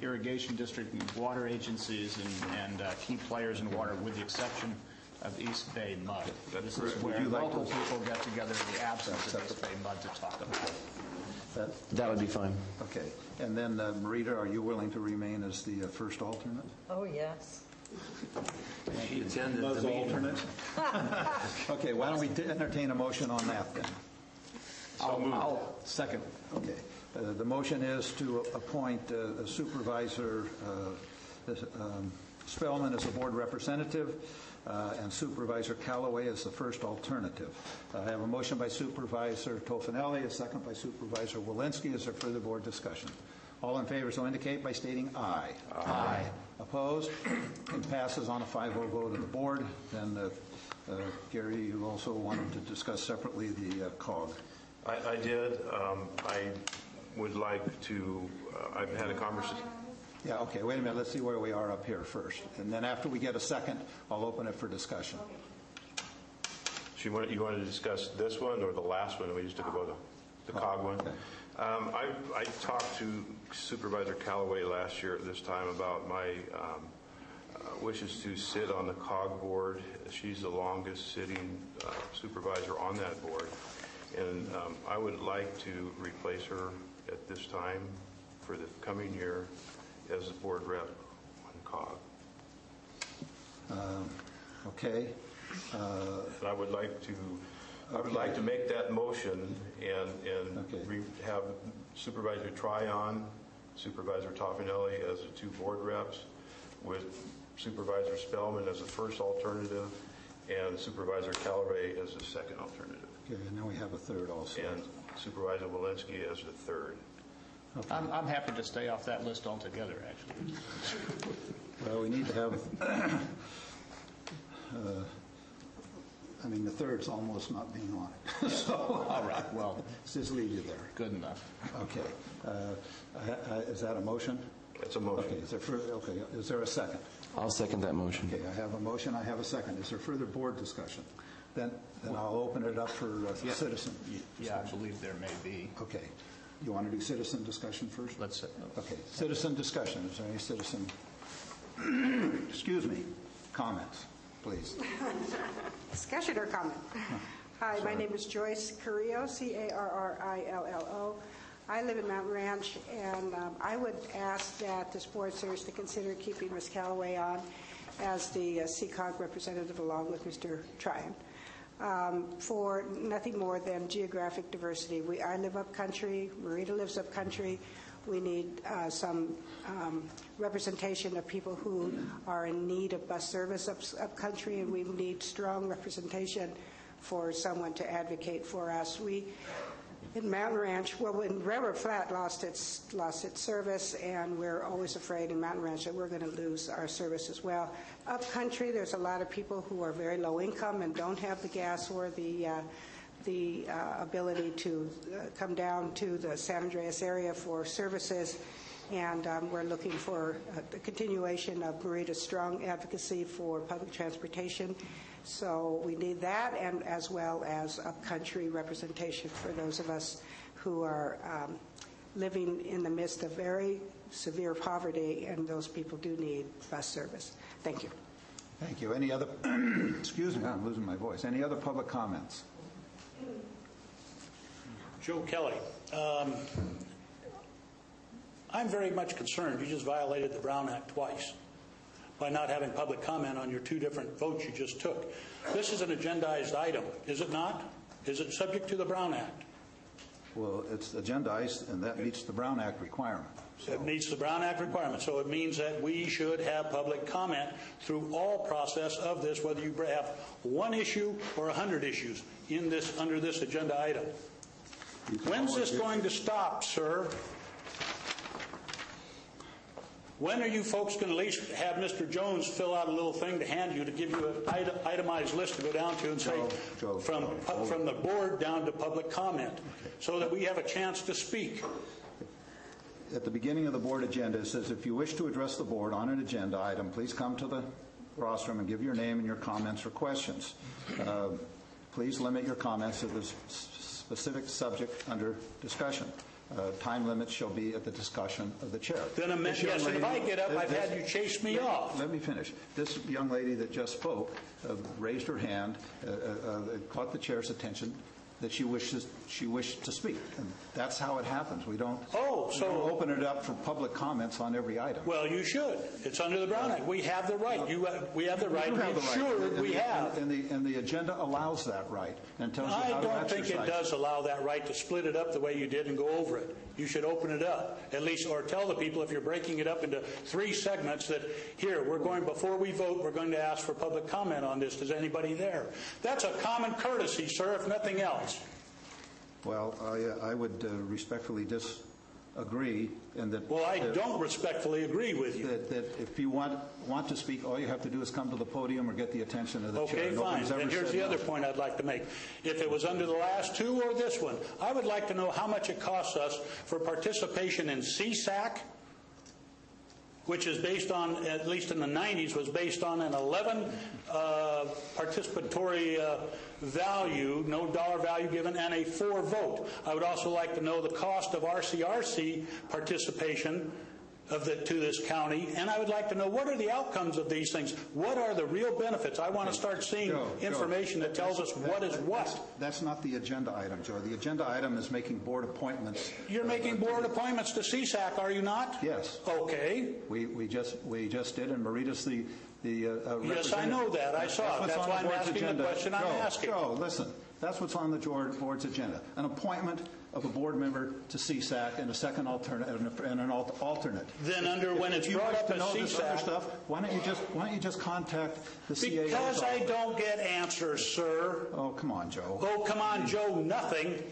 irrigation district and water agencies and key players in water, with the exception of East Bay Mud. This is where local people get together in the absence of East Bay Mud to talk about it. That would be fine. Okay. And then, Marita, are you willing to remain as the first alternate? Oh, yes. He attended the alternate. Okay, why don't we entertain a motion on that then? I'll second. Okay. The motion is to appoint Supervisor Spellman as a board representative and Supervisor Callaway as the first alternative. I have a motion by Supervisor Tofinelli, a second by Supervisor Walensky. Is there further board discussion? All in favor, so indicate by stating aye. Aye. Opposed? It passes on a 5-0 vote of the board. Then, Gary, you also wanted to discuss separately the COG. I did. I would like to, I've had a conversation. Yeah, okay, wait a minute. Let's see where we are up here first. And then after we get a second, I'll open it for discussion. So you want to discuss this one or the last one? We used to go to the COG one. Okay. I talked to Supervisor Callaway last year at this time about my wishes to sit on the COG board. She's the longest sitting supervisor on that board. And I would like to replace her at this time for the coming year as the board rep on COG. Okay. And I would like to I would like to make that motion and have Supervisor Tryon, Supervisor Toffenelli as the 2 board reps, with Supervisor Spellman as the first alternative, and Supervisor Calaveras as the second alternative. Okay, and then we have a third also. And Supervisor Walensky as the third. Okay. I'm happy to stay off that list altogether, actually. Well, we need to have, I mean, the third's almost not being on it. So, all right, well. Let's just leave you there. Good enough. Okay. Is that a motion? It's a motion. Okay, is there a second? I'll second that motion. Okay, I have a motion, I have a second. Is there further board discussion? Then I'll open it up for citizen. Yeah, I believe there may be. Okay. You want to do citizen discussion first? Let's Okay, citizen discussion. Is there any citizen, excuse me, comments, please? Discussion or comment? Hi, my name is Joyce Carrillo, Carrillo. I live in Mountain Ranch, and I would ask that this board seriously consider keeping Ms. Callaway on as the CCOG representative along with Mr. Tryon. For nothing more than geographic diversity. I live up country, Marita lives up country. We need some representation of people who are in need of bus service up country, and we need strong representation for someone to advocate for us. In Mountain Ranch, when Railroad Flat lost its service, and we're always afraid in Mountain Ranch that we're going to lose our service as well. Up country, there's a lot of people who are very low income and don't have the gas or the ability to come down to the San Andreas area for services, and we're looking for the continuation of Marita's strong advocacy for public transportation. So we need that, and as well as upcountry representation for those of us who are living in the midst of very severe poverty, and those people do need bus service. Thank you. Thank you. Any other, excuse me, I'm losing my voice. Any other public comments? Joe Kelly. I'm very much concerned. You just violated the Brown Act twice by not having public comment on your 2 different votes you just took. This is an agendized item, is it not? Is it subject to the Brown Act? Well, it's agendized, and that meets the Brown Act requirement. So. It meets the Brown Act requirement, so it means that we should have public comment through all process of this, whether you have 1 issue or 100 issues in this under this agenda item. When's this going to stop, sir? When are you folks going to at least have Mr. Jones fill out a little thing to hand you to give you an itemized list to go down to and say from the board down to public comment so that we have a chance to speak? At the beginning of the board agenda, it says, if you wish to address the board on an agenda item, please come to the rostrum and give your name and your comments or questions. Please limit your comments to the specific subject under discussion. Time limits shall be at the discussion of the chair. Then yes, and if I get up, I've had you chase me off. Let me finish. This young lady that just spoke raised her hand, caught the chair's attention that she wished to speak. And that's how it happens. We don't open it up for public comments on every item. Well, you should. It's under the Brown Act. We have the right. We have the right. We have. And the agenda allows that right and tells you how to exercise. I don't think it does allow that right to split it up the way you did and go over it. You should open it up, at least, or tell the people if you're breaking it up into 3 segments that, here, before we vote, we're going to ask for public comment on this. Is anybody there? That's a common courtesy, sir, if nothing else. Well, I would respectfully disagree. Well, I don't respectfully agree with you. That if you want to speak, all you have to do is come to the podium or get the attention of the chair. Okay, fine. And here's the other point I'd like to make. If it was under the last 2 or this one, I would like to know how much it costs us for participation in CSAC, which is based on, at least in the 90s, was based on an 11 participatory value, no dollar value given, and a 4 vote. I would also like to know the cost of RCRC participation to this county, and I would like to know what are the outcomes of these things. What are the real benefits? I want to start seeing information that tells us what is what. That's not the agenda item, Joe. The agenda item is making board appointments. You're making board appointments to CSAC, are you not? Yes. Okay. We just did, and Marita's Yes, I know that. I saw it. That's why I'm asking the question I'm asking. Joe, listen. That's what's on the board's agenda. An appointment of a board member to CSAC and a second alternate and an alternate. Then when it's brought up as CSAC, why don't you just contact the CAO? Because I don't get answers, sir. Oh, come on, Joe. Oh, come on, Joe. Nothing.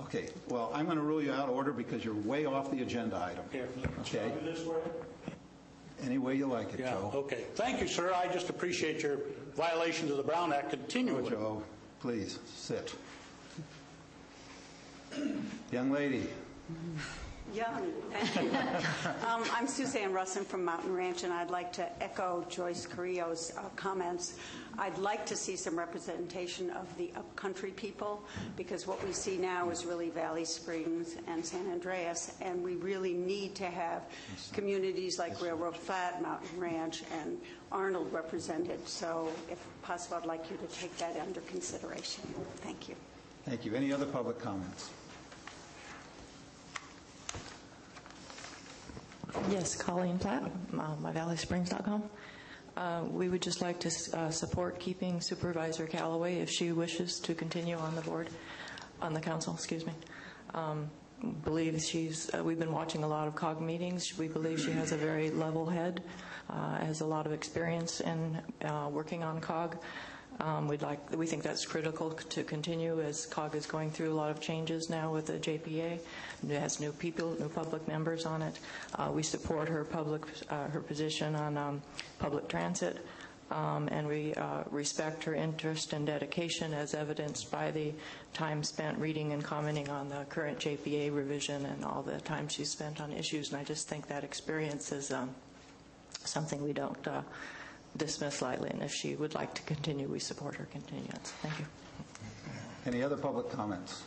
Okay. Well, I'm going to rule you out of order because you're way off the agenda item. Here. Okay. Do this way. Any way you like it, Yeah. Joe. Okay. Thank you, sir. I just appreciate your violations of the Brown Act continually. Oh, Joe, please sit. Young lady. Young. I'm Suzanne Russin from Mountain Ranch, and I'd like to echo Joyce Carrillo's comments. I'd like to see some representation of the upcountry people, because what we see now is really Valley Springs and San Andreas, and we really need to have communities like Railroad Flat, Mountain Ranch, and Arnold represented. So if possible, I'd like you to take that under consideration. Thank you. Thank you. Any other public comments? Yes, Colleen Platt, myvalleysprings.com. We would just like to support keeping Supervisor Callaway if she wishes to continue on the board, on the council, excuse me. Believe we've been watching a lot of COG meetings. We believe she has a very level head, has a lot of experience in working on COG. We think that's critical to continue as COG is going through a lot of changes now with the JPA. It has new people, new public members on it. We support her position on public transit, and we respect her interest and dedication as evidenced by the time spent reading and commenting on the current JPA revision and all the time she's spent on issues. And I just think that experience is something we don't dismiss lightly, and if she would like to continue, we support her continuance. Thank you. Any other public comments?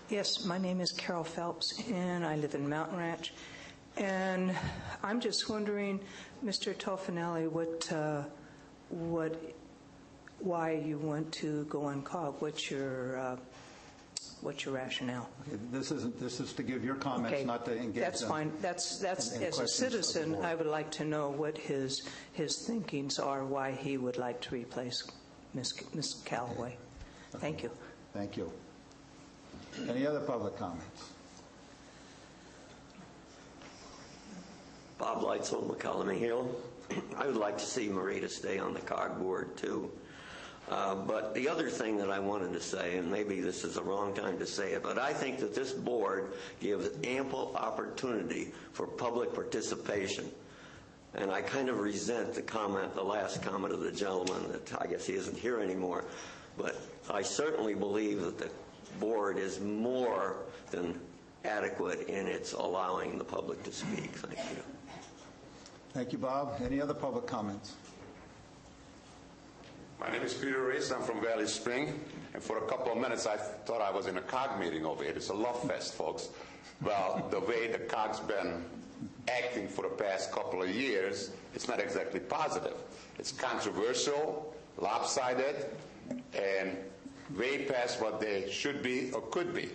Yes, my name is Carol Phelps, and I live in Mountain Ranch. And I'm just wondering, Mr. Tofinelli, why you want to go on COG? What's your rationale? Okay, this is to give your comments, okay, not to engage. That's fine. That's as a citizen, I would like to know what his thinkings are, why he would like to replace Ms. Callaway. Okay. Thank you. Thank you. Any other public comments? Bob Lightsell, McCollum Hill. I would like to see Marita stay on the COG board too. But the other thing that I wanted to say, and maybe this is the wrong time to say it, but I think that this board gives ample opportunity for public participation. And I kind of resent the last comment of the gentleman that I guess he isn't here anymore. But I certainly believe that the board is more than adequate in its allowing the public to speak. Thank you. Thank you, Bob. Any other public comments? My name is Peter Race. I'm from Valley Spring. And for a couple of minutes, I thought I was in a COG meeting over here. It's a love fest, folks. Well, the way the COG's been acting for the past couple of years, it's not exactly positive. It's controversial, lopsided, and way past what they should be or could be.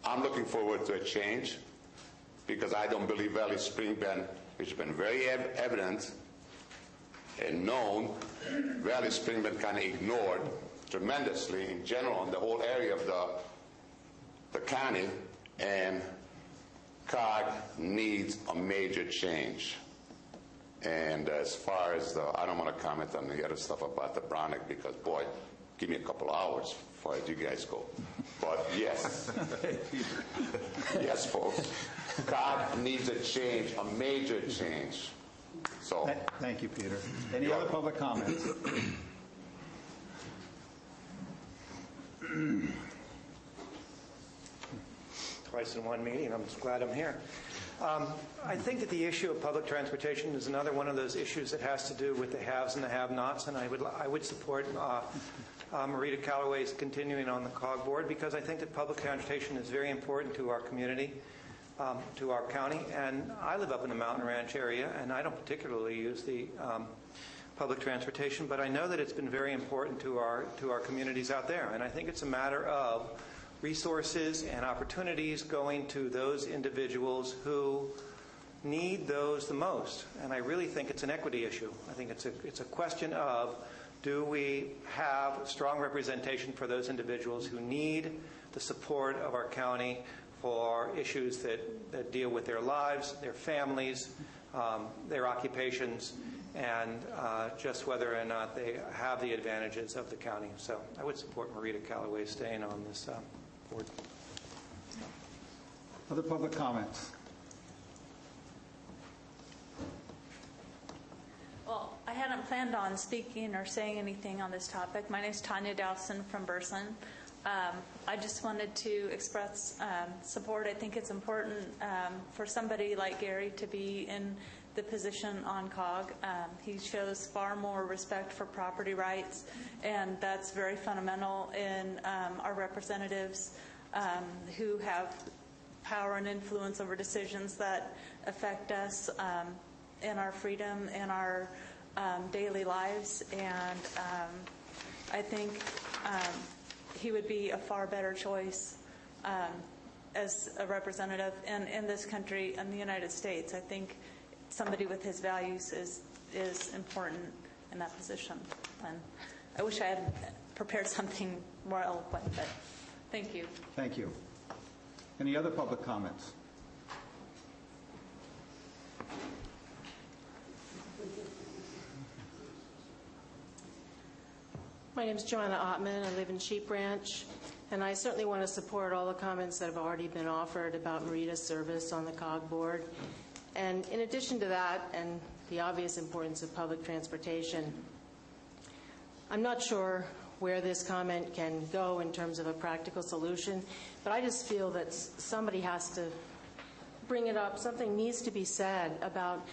I'm looking forward to a change because I don't believe Valley Spring, which has been very evident and known, Valley Spring been kind of ignored tremendously in general in the whole area of the county, and COG needs a major change. And as far as I don't want to comment on the other stuff about the Brown Act because, boy, give me a couple of hours before you guys go. But yes, yes, folks, COG needs a change, a major change. So, thank you, Peter. Any other public comments? Twice in one meeting. I'm just glad I'm here. I think that the issue of public transportation is another one of those issues that has to do with the haves and the have-nots, and I would support Marita Callaway's continuing on the COG board because I think that public transportation is very important to our community, to our county, and I live up in the Mountain Ranch area, and I don't particularly use the public transportation, but I know that it's been very important to our communities out there, and I think it's a matter of resources and opportunities going to those individuals who need those the most. And I really think it's an equity issue. I think it's a question of, do we have strong representation for those individuals who need the support of our county for issues that deal with their lives, their families, their occupations, and just whether or not they have the advantages of the county. So I would support Marita Callaway staying on this board. Other public comments? Well, I hadn't planned on speaking or saying anything on this topic. My name is Tanya Dowson from Burson. I just wanted to express support. I think it's important for somebody like Gary to be in the position on COG. He shows far more respect for property rights, and that's very fundamental in our representatives who have power and influence over decisions that affect us in our freedom and our daily lives. And I think he would be a far better choice as a representative in this country, in the United States. I think somebody with his values is important in that position. And I wish I had prepared something more eloquent, but thank you. Thank you. Any other public comments? My name is Joanna Ottman. I live in Sheep Ranch, and I certainly want to support all the comments that have already been offered about Marita's service on the COG board. And in addition to that, and the obvious importance of public transportation, I'm not sure where this comment can go in terms of a practical solution, but I just feel that somebody has to bring it up. Something needs to be said about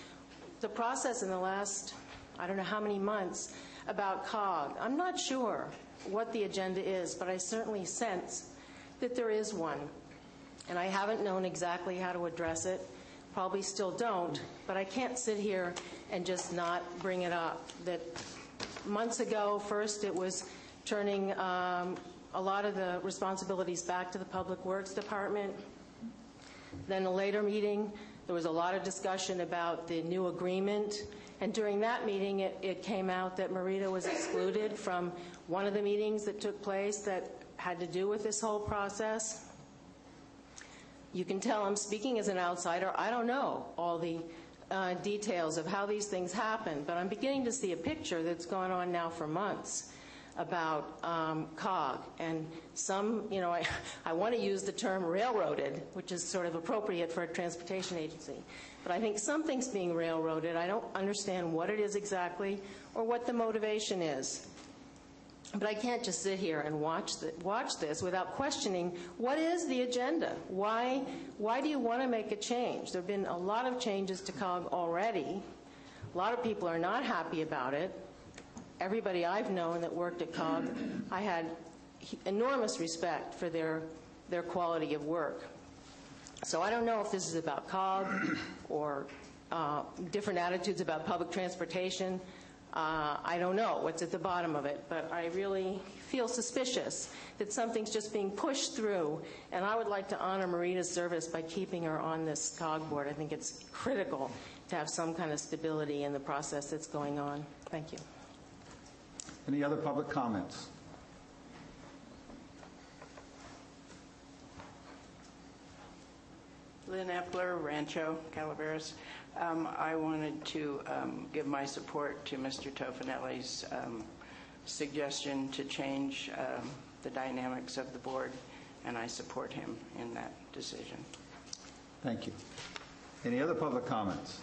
the process in the last, I don't know how many months, about COG. I'm not sure what the agenda is, but I certainly sense that there is one. And I haven't known exactly how to address it, probably still don't, but I can't sit here and just not bring it up. That months ago, first it was turning a lot of the responsibilities back to the Public Works Department. Then a later meeting, there was a lot of discussion about the new agreement. And during that meeting, it came out that Marita was excluded from one of the meetings that took place that had to do with this whole process. You can tell I'm speaking as an outsider. I don't know all the details of how these things happen, but I'm beginning to see a picture that's gone on now for months about COG. And some, I want to use the term railroaded, which is sort of appropriate for a transportation agency. But I think something's being railroaded. I don't understand what it is exactly or what the motivation is. But I can't just sit here and watch this without questioning, what is the agenda? Why do you want to make a change? There have been a lot of changes to COG already. A lot of people are not happy about it. Everybody I've known that worked at COG, I had enormous respect for their quality of work. So I don't know if this is about COG or different attitudes about public transportation. I don't know what's at the bottom of it, but I really feel suspicious that something's just being pushed through, and I would like to honor Marita's service by keeping her on this COG board. I think it's critical to have some kind of stability in the process that's going on. Thank you. Any other public comments? Lynn Epler, Rancho, Calaveras. I wanted to give my support to Mr. Tofinelli's suggestion to change the dynamics of the board, and I support him in that decision. Thank you. Any other public comments?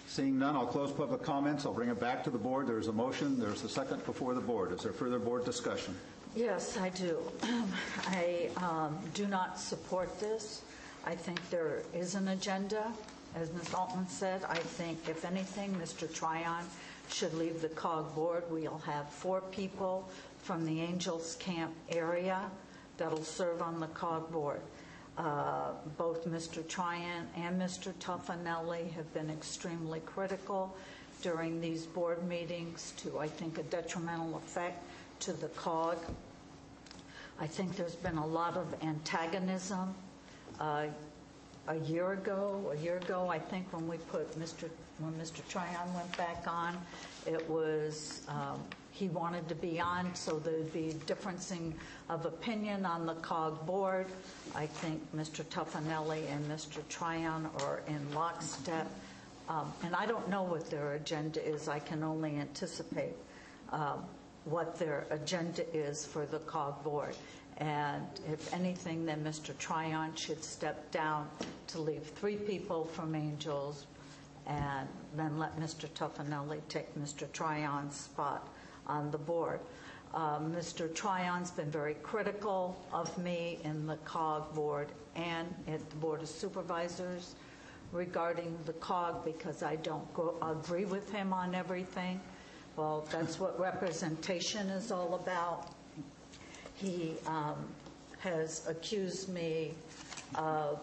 Seeing none, I'll close public comments. I'll bring it back to the board. There's a motion. There's a second before the board. Is there further board discussion? Yes, I do. I do not support this. I think there is an agenda. As Ms. Altman said, I think, if anything, Mr. Tryon should leave the COG board. We'll have 4 people from the Angels Camp area that'll serve on the COG board. Both Mr. Tryon and Mr. Tofinelli have been extremely critical during these board meetings to, I think, a detrimental effect to the COG. I think there's been a lot of antagonism. A year ago, I think, when Mr. Tryon went back on, it was he wanted to be on, so there'd be differencing of opinion on the COG board. I think Mr. Tuffanelli and Mr. Tryon are in lockstep, and I don't know what their agenda is. I can only anticipate what their agenda is for the COG board. And if anything, then Mr. Tryon should step down to leave 3 people from Angels, and then let Mr. Tuffanelli take Mr. Tryon's spot on the board. Mr. Tryon's been very critical of me in the COG board and at the Board of Supervisors regarding the COG because I don't agree with him on everything. Well, that's what representation is all about. He has accused me of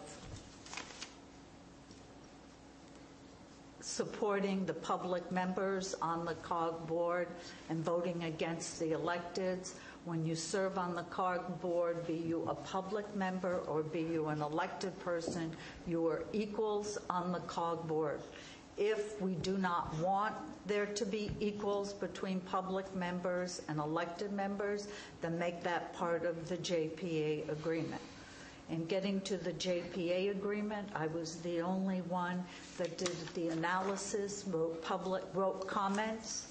supporting the public members on the COG board and voting against the electeds. When you serve on the COG board, be you a public member or be you an elected person, you are equals on the COG board. If we do not want there to be equals between public members and elected members, then make that part of the JPA agreement. In getting to the JPA agreement, I was the only one that did the analysis, wrote comments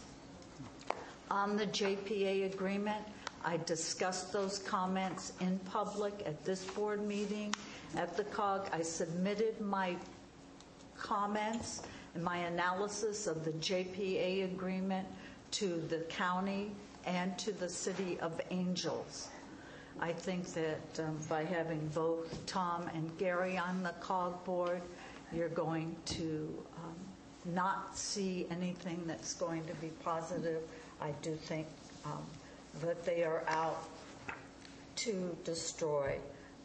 on the JPA agreement. I discussed those comments in public at this board meeting. At the COG, I submitted my comments and my analysis of the JPA agreement to the county and to the City of Angels. I think that by having both Tom and Gary on the COG board, you're going to not see anything that's going to be positive. I do think that they are out to destroy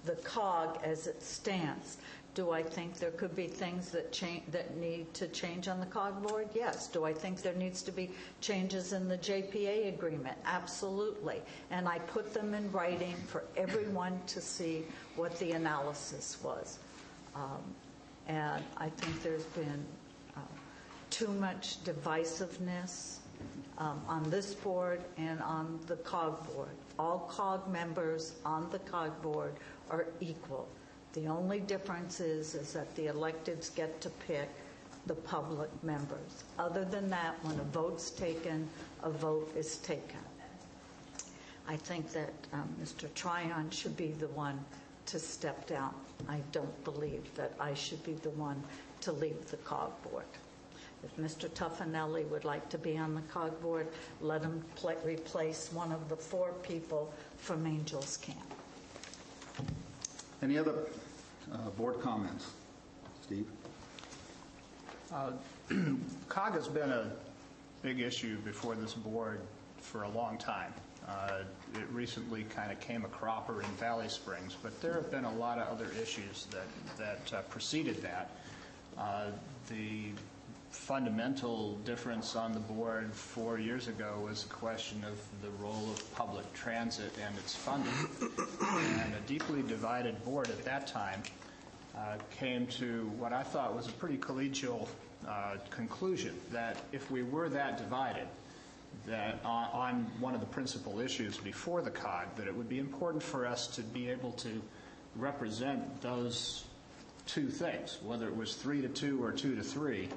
the COG as it stands. Do I think there could be things that need to change on the COG board? Yes. Do I think there needs to be changes in the JPA agreement? Absolutely. And I put them in writing for everyone to see what the analysis was. And I think there's been too much divisiveness on this board and on the COG board. All COG members on the COG board are equal. The only difference is that the electeds get to pick the public members. Other than that, when a vote's taken, a vote is taken. I think that Mr. Tryon should be the one to step down. I don't believe that I should be the one to leave the COG board. If Mr. Tuffanelli would like to be on the COG board, let him replace one of the 4 people from Angels Camp. Any other board comments? Steve? COG has been a big issue before this board for a long time. It recently kind of came a cropper in Valley Springs, but there have been a lot of other issues that preceded that. The fundamental difference on the board 4 years ago was a question of the role of public transit and its funding. And a deeply divided board at that time came to what I thought was a pretty collegial conclusion, that if we were that divided, that on one of the principal issues before the COG, that it would be important for us to be able to represent those 2 things, whether it was 3-2 or 2-3.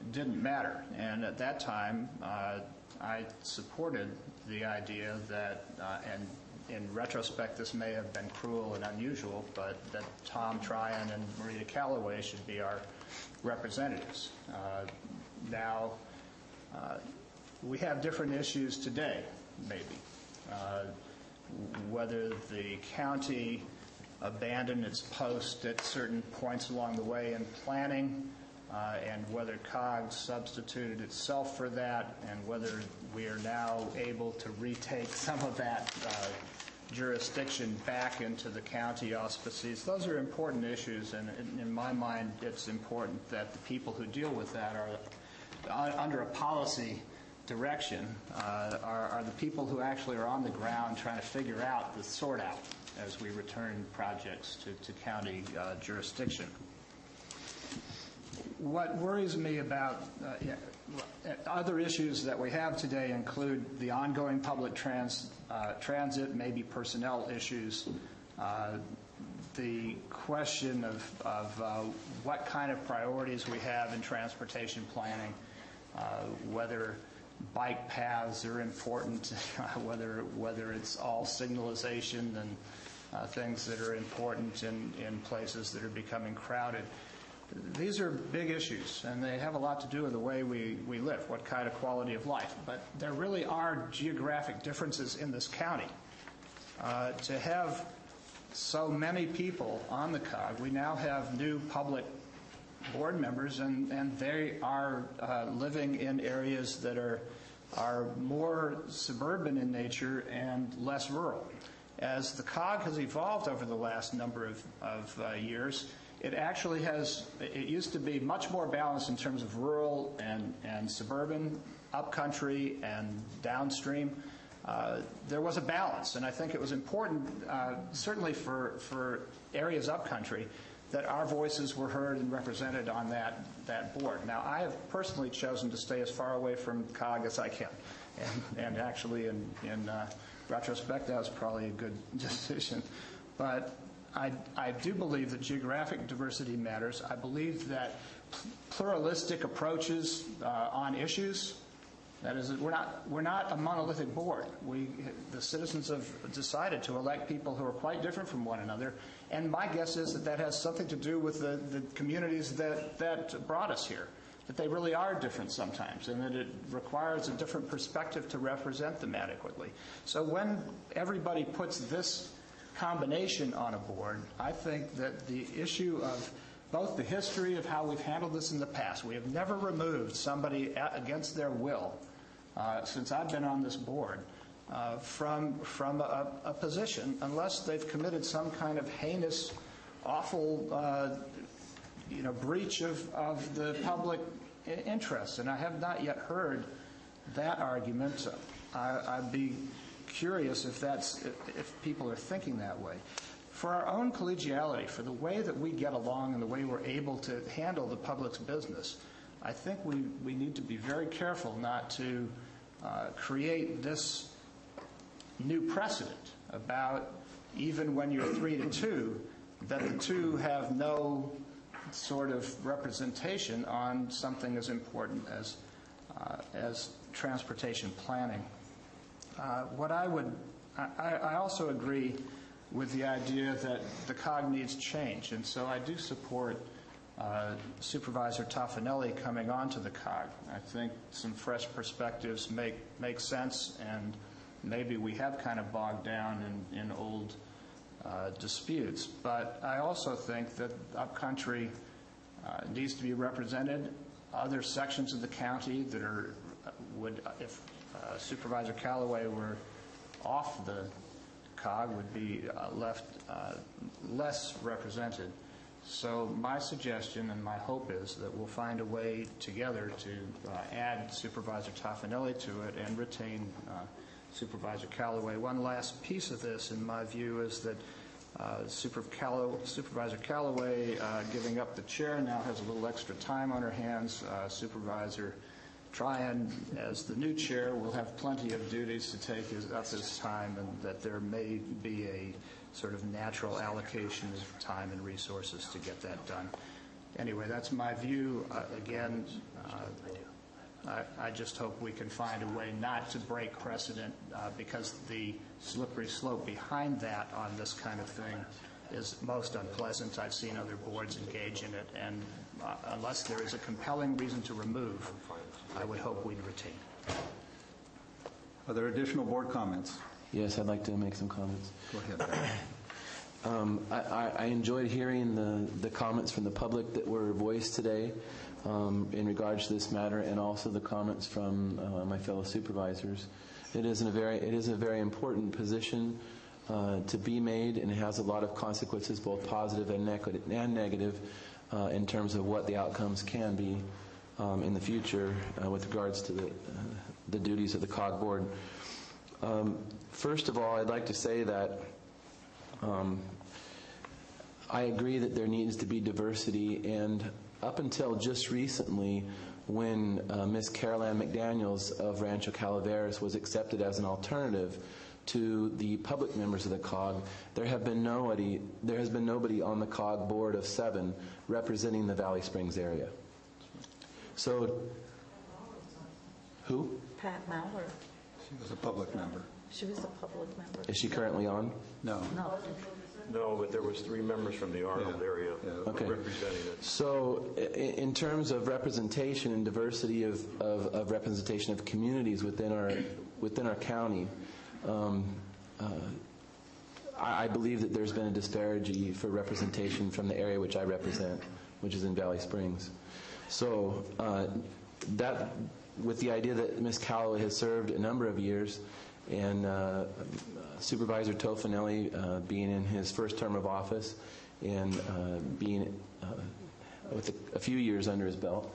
It didn't matter. And at that time, I supported the idea that, and in retrospect, this may have been cruel and unusual, but that Tom Tryon and Maria Callaway should be our representatives. Now, we have different issues today, maybe. Whether the county abandoned its post at certain points along the way in planning, and whether COG substituted itself for that, and whether we are now able to retake some of that jurisdiction back into the county auspices. Those are important issues, and in my mind, it's important that the people who deal with that are under a policy direction are the people who actually are on the ground trying to figure out the sort out as we return projects to county jurisdiction. What worries me about other issues that we have today include the ongoing public transit, maybe personnel issues, the question of what kind of priorities we have in transportation planning, whether bike paths are important, whether it's all signalization and things that are important in places that are becoming crowded. These are big issues, and they have a lot to do with the way we live, what kind of quality of life. But there really are geographic differences in this county. To have so many people on the COG, we now have new public board members, and they are living in areas that are more suburban in nature and less rural. As the COG has evolved over the last number of years, it actually it used to be much more balanced in terms of rural and suburban, upcountry and downstream. There was a balance, and I think it was important, certainly for areas upcountry, that our voices were heard and represented on that board. Now, I have personally chosen to stay as far away from COG as I can, and actually, in retrospect, that was probably a good decision. But I do believe that geographic diversity matters. I believe that pluralistic approaches on issues, that is, we're not a monolithic board. The citizens have decided to elect people who are quite different from one another, and my guess is that has something to do with the communities that brought us here, that they really are different sometimes, and that it requires a different perspective to represent them adequately. So when everybody puts this combination on a board, I think that the issue of both the history of how we've handled this in the past, we have never removed somebody against their will since I've been on this board from a position unless they've committed some kind of heinous, awful breach of the public interest. And I have not yet heard that argument. I'd be curious if people are thinking that way. For our own collegiality, for the way that we get along and the way we're able to handle the public's business, I think we need to be very careful not to create this new precedent about, even when you're 3-2, that the two have no sort of representation on something as important as transportation planning. I also agree with the idea that the COG needs change, and so I do support Supervisor Toffanelli coming onto the COG. I think some fresh perspectives make sense, and maybe we have kind of bogged down in old disputes. But I also think that upcountry needs to be represented. Other sections of the county that if Supervisor Callaway were off the COG, would be left less represented. So my suggestion and my hope is that we'll find a way together to add Supervisor Toffanelli to it and retain Supervisor Callaway. One last piece of this, in my view, is that Supervisor Callaway, giving up the chair, now has a little extra time on her hands. Supervisor Tryon, as the new chair, will have plenty of duties to take up his time, and that there may be a sort of natural allocation of time and resources to get that done. Anyway, that's my view. Again, I just hope we can find a way not to break precedent, because the slippery slope behind that on this kind of thing is most unpleasant. I've seen other boards engage in it, and unless there is a compelling reason to remove, I would hope we'd retain. Are there additional board comments? Yes, I'd like to make some comments. Go ahead. I enjoyed hearing the comments from the public that were voiced today in regards to this matter, and also the comments from my fellow supervisors. It is a very important position to be made, and it has a lot of consequences, both positive and negative, in terms of what the outcomes can be in the future with regards to the duties of the COG board. First of all, I'd like to say that I agree that there needs to be diversity, and up until just recently, when Ms. Carol Ann McDaniels of Rancho Calaveras was accepted as an alternative to the public members of the COG, there has been nobody on the COG board of 7 representing the Valley Springs area. So, who? Pat Mallard. She was a public member. She was a public member. Is she currently on? No. No. No, but there was 3 members from the Arnold area representing it. So in terms of representation and diversity of representation of communities within our county, I believe that there's been a disparity for representation from the area which I represent, which is in Valley Springs. So that, with the idea that Ms. Calloway has served a number of years, and Supervisor Tofinelli being in his first term of office and being with a few years under his belt,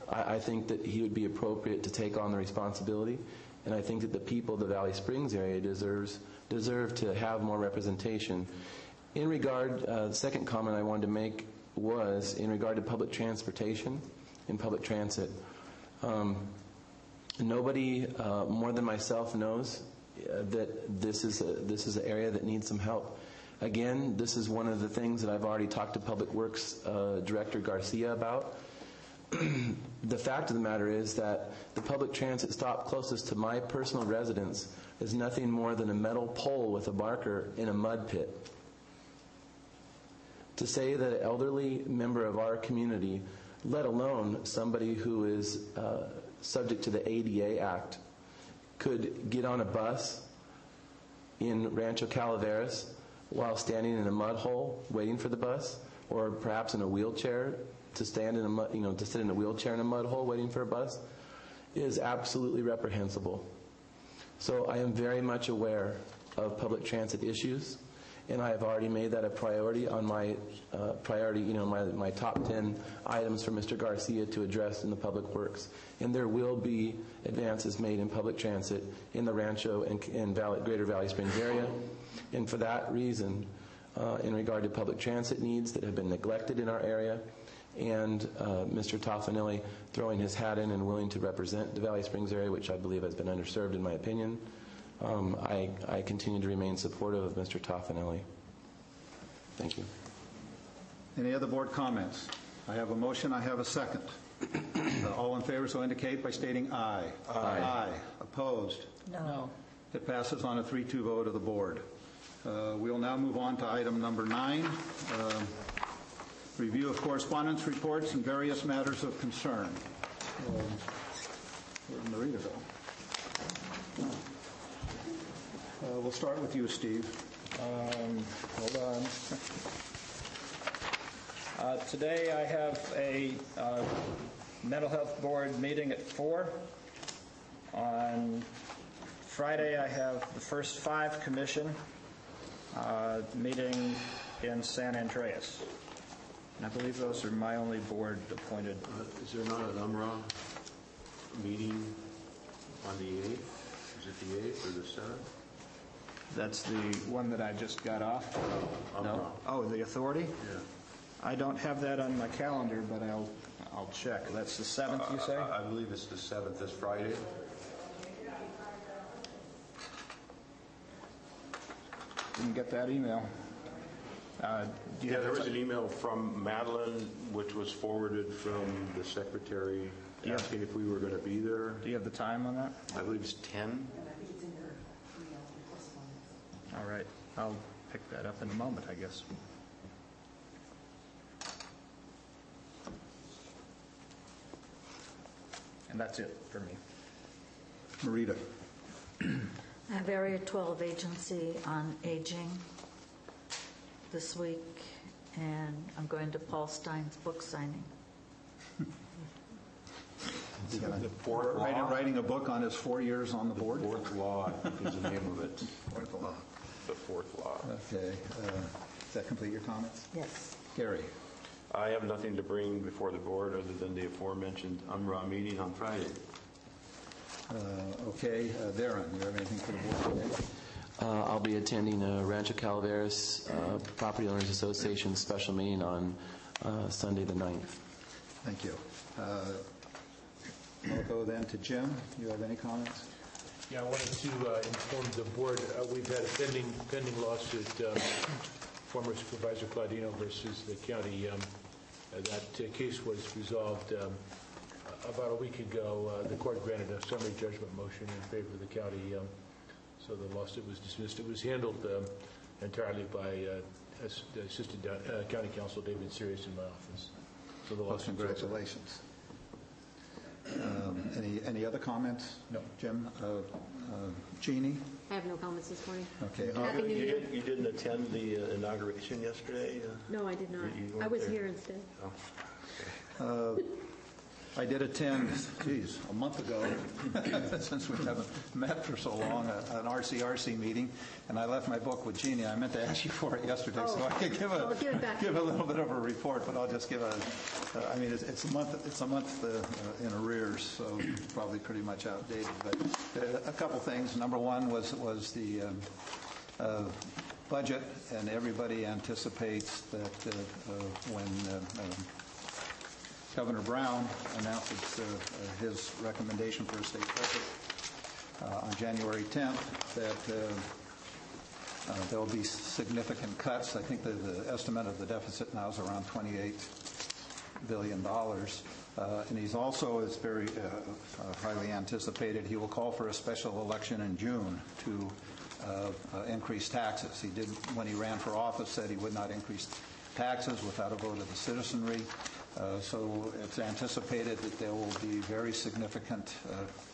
I think that he would be appropriate to take on the responsibility, and I think that the people of the Valley Springs area deserve to have more representation. In regard, the second comment I wanted to make was in regard to public transportation and public transit. Nobody more than myself knows that this is an area that needs some help. Again, this is one of the things that I've already talked to Public Works Director Garcia about. The fact of the matter is that the public transit stop closest to my personal residence is nothing more than a metal pole with a marker in a mud pit. To say that an elderly member of our community, let alone somebody who is subject to the ADA Act, could get on a bus in Rancho Calaveras while standing in a mud hole waiting for the bus, or perhaps in a wheelchair to stand in a to sit in a wheelchair in a mud hole waiting for a bus, is absolutely reprehensible. So I am very much aware of public transit issues, and I have already made that a priority on my my top 10 items for Mr. Garcia to address in the Public Works. And there will be advances made in public transit in the Rancho and Greater Valley Springs area. And for that reason, in regard to public transit needs that have been neglected in our area, and Mr. Tofinelli throwing his hat in and willing to represent the Valley Springs area, which I believe has been underserved in my opinion, I continue to remain supportive of Mr. Tofinelli. Thank you. Any other board comments? I have a motion. I have a second. All in favor so indicate by stating aye. Aye. Aye. Opposed? No. It passes on a 3-2 vote of the board. We will now move on to item number 9, review of correspondence reports and various matters of concern. Where'd Marita go? We'll start with you, Steve. Hold on. Today I have a mental health board meeting at 4. On Friday I have the first 5 commission meeting in San Andreas. And I believe those are my only board appointed. Is there not an UMRA meeting on the 8th? Is it the 8th or the 7th? That's the one that I just got off? No. Oh, the authority? Yeah. I don't have that on my calendar, but I'll check. That's the 7th, you say? I believe it's the 7th, this Friday. Didn't get that email. There was an email from Madeline, which was forwarded from the secretary asking if we were going to be there. Do you have the time on that? I believe it's 10. All right. I'll pick that up in a moment, I guess. And that's it for me. Marita. I have Area 12 Agency on Aging this week, and I'm going to Paul Stein's book signing. The fourth law? Writing a book on his 4 years on the board? The fourth law, I think is the name of it. Fourth law. The fourth law. Okay. Does that complete your comments? Yes. Gary. I have nothing to bring before the board other than the aforementioned UMRA meeting on Friday. Okay, Darren, do you have anything for the board today? I'll be attending a Rancho Calaveras Property Owners Association special meeting on Sunday the 9th. Thank you. I'll go then to Jim. Do you have any comments? Yeah, I wanted to inform the board, we've had a pending lawsuit, former Supervisor Claudino versus the county. That case was resolved about a week ago. The court granted a summary judgment motion in favor of the county, so the lawsuit was dismissed. It was handled entirely by the Assistant County Counsel David Sirius in my office. So the lawsuit. Congratulations. Any other comments? No. Jim? Jeannie? I have no comments this morning. Okay. Happy New Year. You didn't attend the inauguration yesterday? No, I did not. I was here instead. Oh. I did attend, a month ago, since we haven't met for so long, an RCRC meeting, and I left my book with Jeannie. I meant to ask you for it yesterday, so I could give a little bit of a report, but I'll just give it's a month in arrears, so probably pretty much outdated. But a couple things. Number one was the budget, and everybody anticipates that when Governor Brown announces his recommendation for a state budget on January 10th, that there will be significant cuts. I think the estimate of the deficit now is around $28 billion. And he's also, it's very highly anticipated, he will call for a special election in June to increase taxes. He did, when he ran for office, said he would not increase taxes without a vote of the citizenry. So it's anticipated that there will be very significant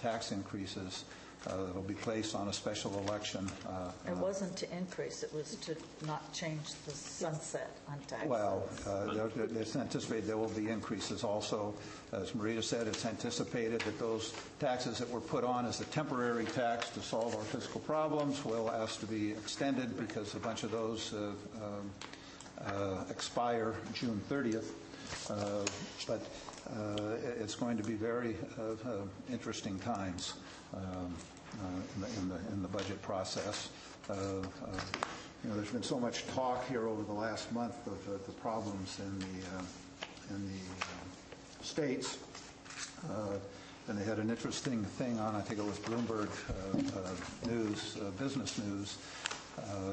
tax increases that will be placed on a special election. It wasn't to increase, it was to not change the sunset on taxes. Well, it's anticipated there will be increases also. As Marita said, it's anticipated that those taxes that were put on as a temporary tax to solve our fiscal problems will ask to be extended because a bunch of those expire June 30th. But it's going to be very interesting times in the budget process. There's been so much talk here over the last month of the problems in the states. And they had an interesting thing on, I think it was Bloomberg News, Business News,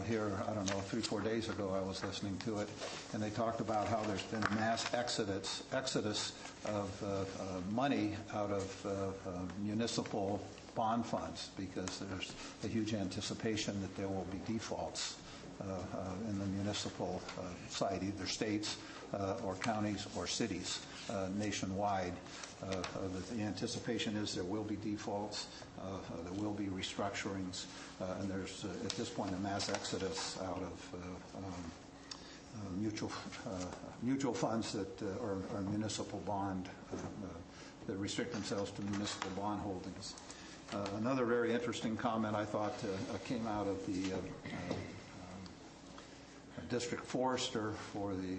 here, I don't know, 3-4 days ago I was listening to it, and they talked about how there's been a mass exodus of money out of municipal bond funds because there's a huge anticipation that there will be defaults in the municipal side, either states or counties or cities nationwide. The anticipation is there will be defaults, there will be restructurings, and there's at this point a mass exodus out of mutual funds that are municipal bond that restrict themselves to municipal bond holdings. Another very interesting comment I thought came out of the district forester for the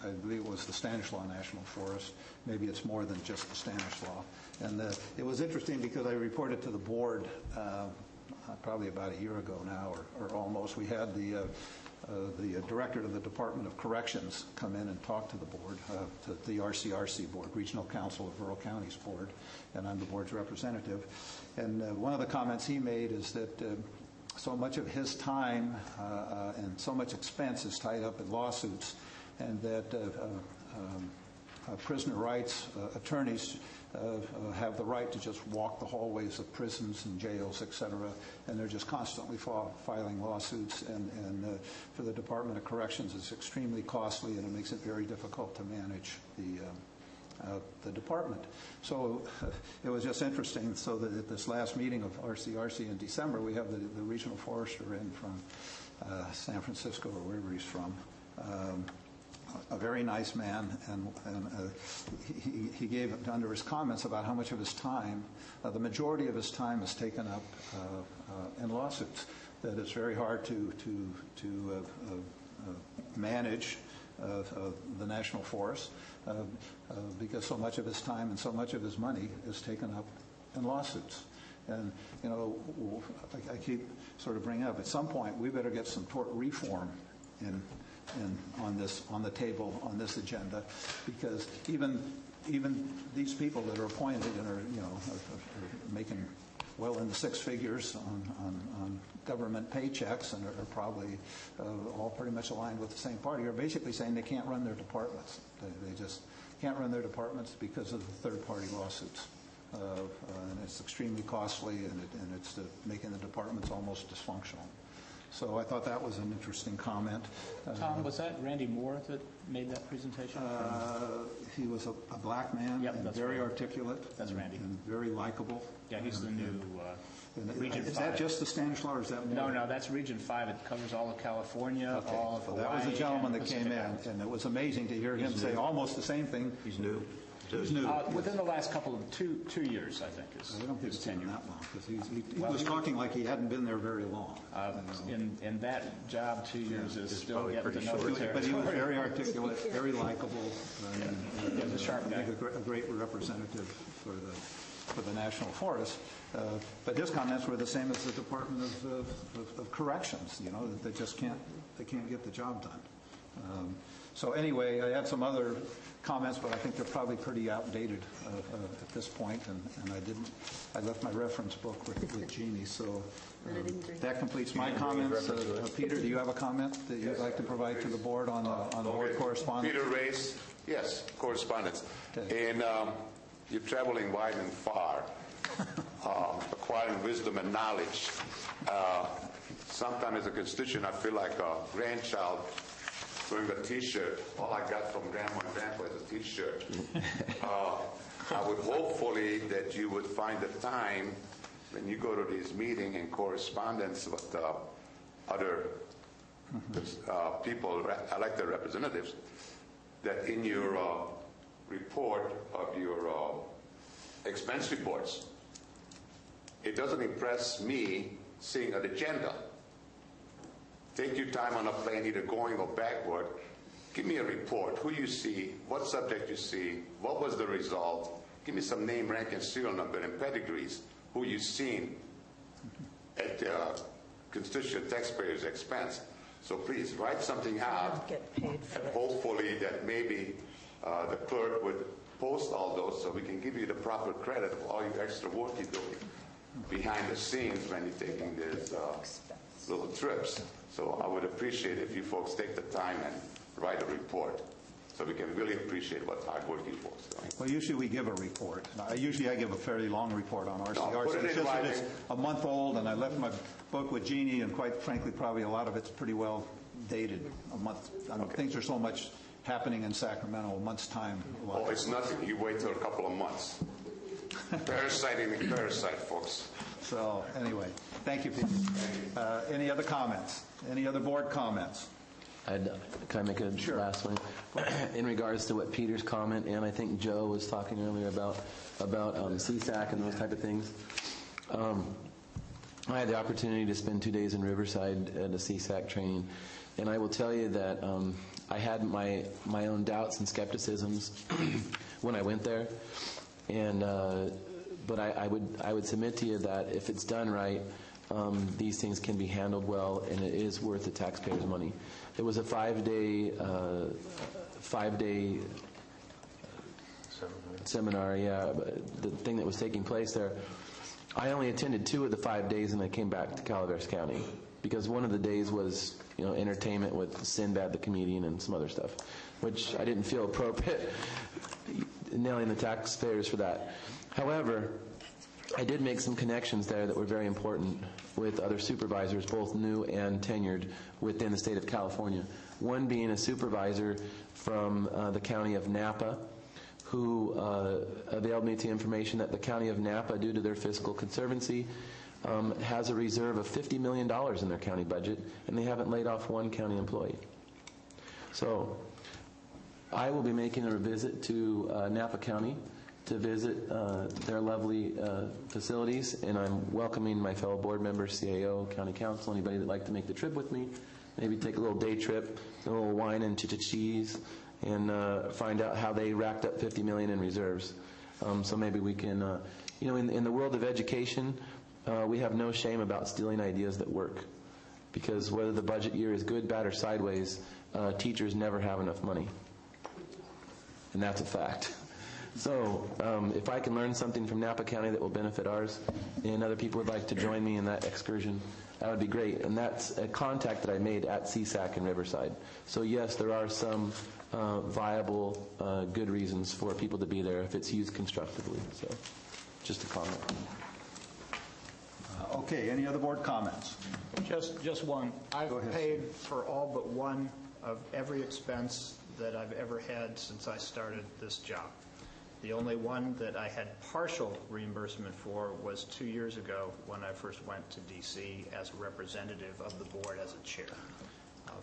I believe it was the Stanislaw National Forest. Maybe it's more than just the Stanislaw. And it was interesting because I reported to the board probably about a year ago now, or almost. We had the director of the Department of Corrections come in and talk to the board, to the RCRC board, Regional Council of Rural Counties board, and I'm the board's representative. And one of the comments he made is that so much of his time and so much expense is tied up in lawsuits, and that prisoner rights attorneys have the right to just walk the hallways of prisons and jails, et cetera, and they're just constantly filing lawsuits, and for the Department of Corrections it's extremely costly, and it makes it very difficult to manage the department. So it was just interesting. So that at this last meeting of RCRC in December, we have the regional forester in from San Francisco or wherever he's from. A very nice man, and he gave under his comments about how much of his time, the majority of his time is taken up in lawsuits, that it's very hard to manage the national forest because so much of his time and so much of his money is taken up in lawsuits. And, you know, I keep sort of bringing up, at some point, we better get some tort reform on the table, on this agenda, because even these people that are appointed and are, you know, are making well into six figures on government paychecks and are probably all pretty much aligned with the same party, are basically saying they can't run their departments. They just can't run their departments because of the third-party lawsuits. And it's extremely costly, and it's making the departments almost dysfunctional. So I thought that was an interesting comment. Tom, was that Randy Moore that made that presentation? He was a black man, and very articulate. That's Randy. And very likable. Yeah, he's the new Region 5. Is that just the Stanislaw, or is that more? No, that's Region 5. It covers all of California, all of Hawaii. That was the gentleman that came in, and it was amazing to hear him say almost the same thing. He's new. Within the last couple of two years, I think, I don't think it's been that long, because he was talking like he hadn't been there very long. In that job, 2 years is still getting to know the territory. But he was very articulate, very likable, and a sharp guy. A great representative for the National Forest. But his comments were the same as the Department of Corrections. You know, that they can't get the job done. So anyway, I had some other comments, but I think they're probably pretty outdated at this point, and I left my reference book with Jeannie, so that completes my comments. Peter, do you have a comment that you'd like to provide to the board on the board correspondence? Peter Race, yes, correspondence. And you're traveling wide and far, acquiring wisdom and knowledge. Sometimes as a constituent, I feel like a grandchild wearing a T-shirt. All I got from Grandma and Grandpa is a T-shirt. I would hopefully that you would find the time when you go to these meetings and correspondence with other people, elected representatives, that in your report of your expense reports, it doesn't impress me seeing an agenda. Take your time on a plane, either going or backward. Give me a report, who you see, what subject you see, what was the result. Give me some name, rank, and serial number and pedigrees, who you've seen at constituent taxpayers' expense. So please, write something out, and hopefully that maybe the clerk would post all those so we can give you the proper credit of all your extra work you're doing behind the scenes when you're taking these little trips. So I would appreciate if you folks take the time and write a report so we can really appreciate what hard-working folks are doing. Well, usually we give a report. Usually I give a fairly long report on RCRC. No, put it in writing. It's a month old, and I left my book with Jeannie, and quite frankly, probably a lot of it's pretty well dated. A month. Things are so much happening in Sacramento, a month's time. Oh, it's nothing. You wait till a couple of months. Parasiting the parasite, folks. So anyway, thank you, Peter. Any other comments? Any other board comments? Can I make a last one? In regards to what Peter's comment, and I think Joe was talking earlier about CSAC and those type of things. I had the opportunity to spend 2 days in Riverside at a CSAC training, and I will tell you that I had my own doubts and skepticisms when I went there, and but I would submit to you that if it's done right, these things can be handled well, and it is worth the taxpayers' money. It was a five-day seminar. Yeah, the thing that was taking place there. I only attended 2 of the 5 days, and I came back to Calaveras County because one of the days was, entertainment with Sinbad the comedian and some other stuff, which I didn't feel appropriate nailing the taxpayers for that. However, I did make some connections there that were very important with other supervisors, both new and tenured, within the state of California. One being a supervisor from the county of Napa, who availed me to information that the county of Napa, due to their fiscal conservancy, has a reserve of $50 million in their county budget, and they haven't laid off one county employee. So I will be making a visit to Napa County to visit their lovely facilities, and I'm welcoming my fellow board members, CAO, County Council, anybody that'd like to make the trip with me maybe take a little day trip, a little wine and cheese, and find out how they racked up $50 million in reserves. So maybe we can, in the world of education, we have no shame about stealing ideas that work. Because whether the budget year is good, bad, or sideways, teachers never have enough money. And that's a fact. So if I can learn something from Napa County that will benefit ours, and other people would like to join me in that excursion, that would be great. And that's a contact that I made at CSAC in Riverside. So yes, there are some viable, good reasons for people to be there if it's used constructively. So just a comment. Okay, any other board comments? Just one. I've paid for all but one of every expense that I've ever had since I started this job. The only one that I had partial reimbursement for was 2 years ago when I first went to D.C. as a representative of the board as a chair.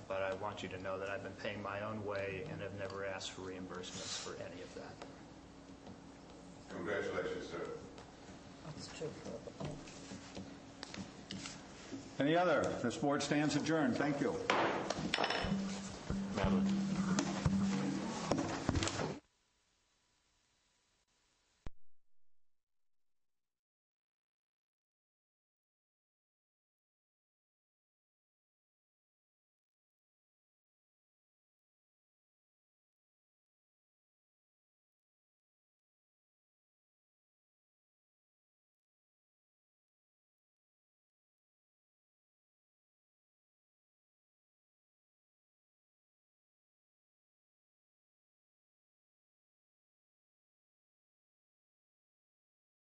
But I want you to know that I've been paying my own way and have never asked for reimbursements for any of that. Congratulations, sir. That's true. Any other? This board stands adjourned. Thank you.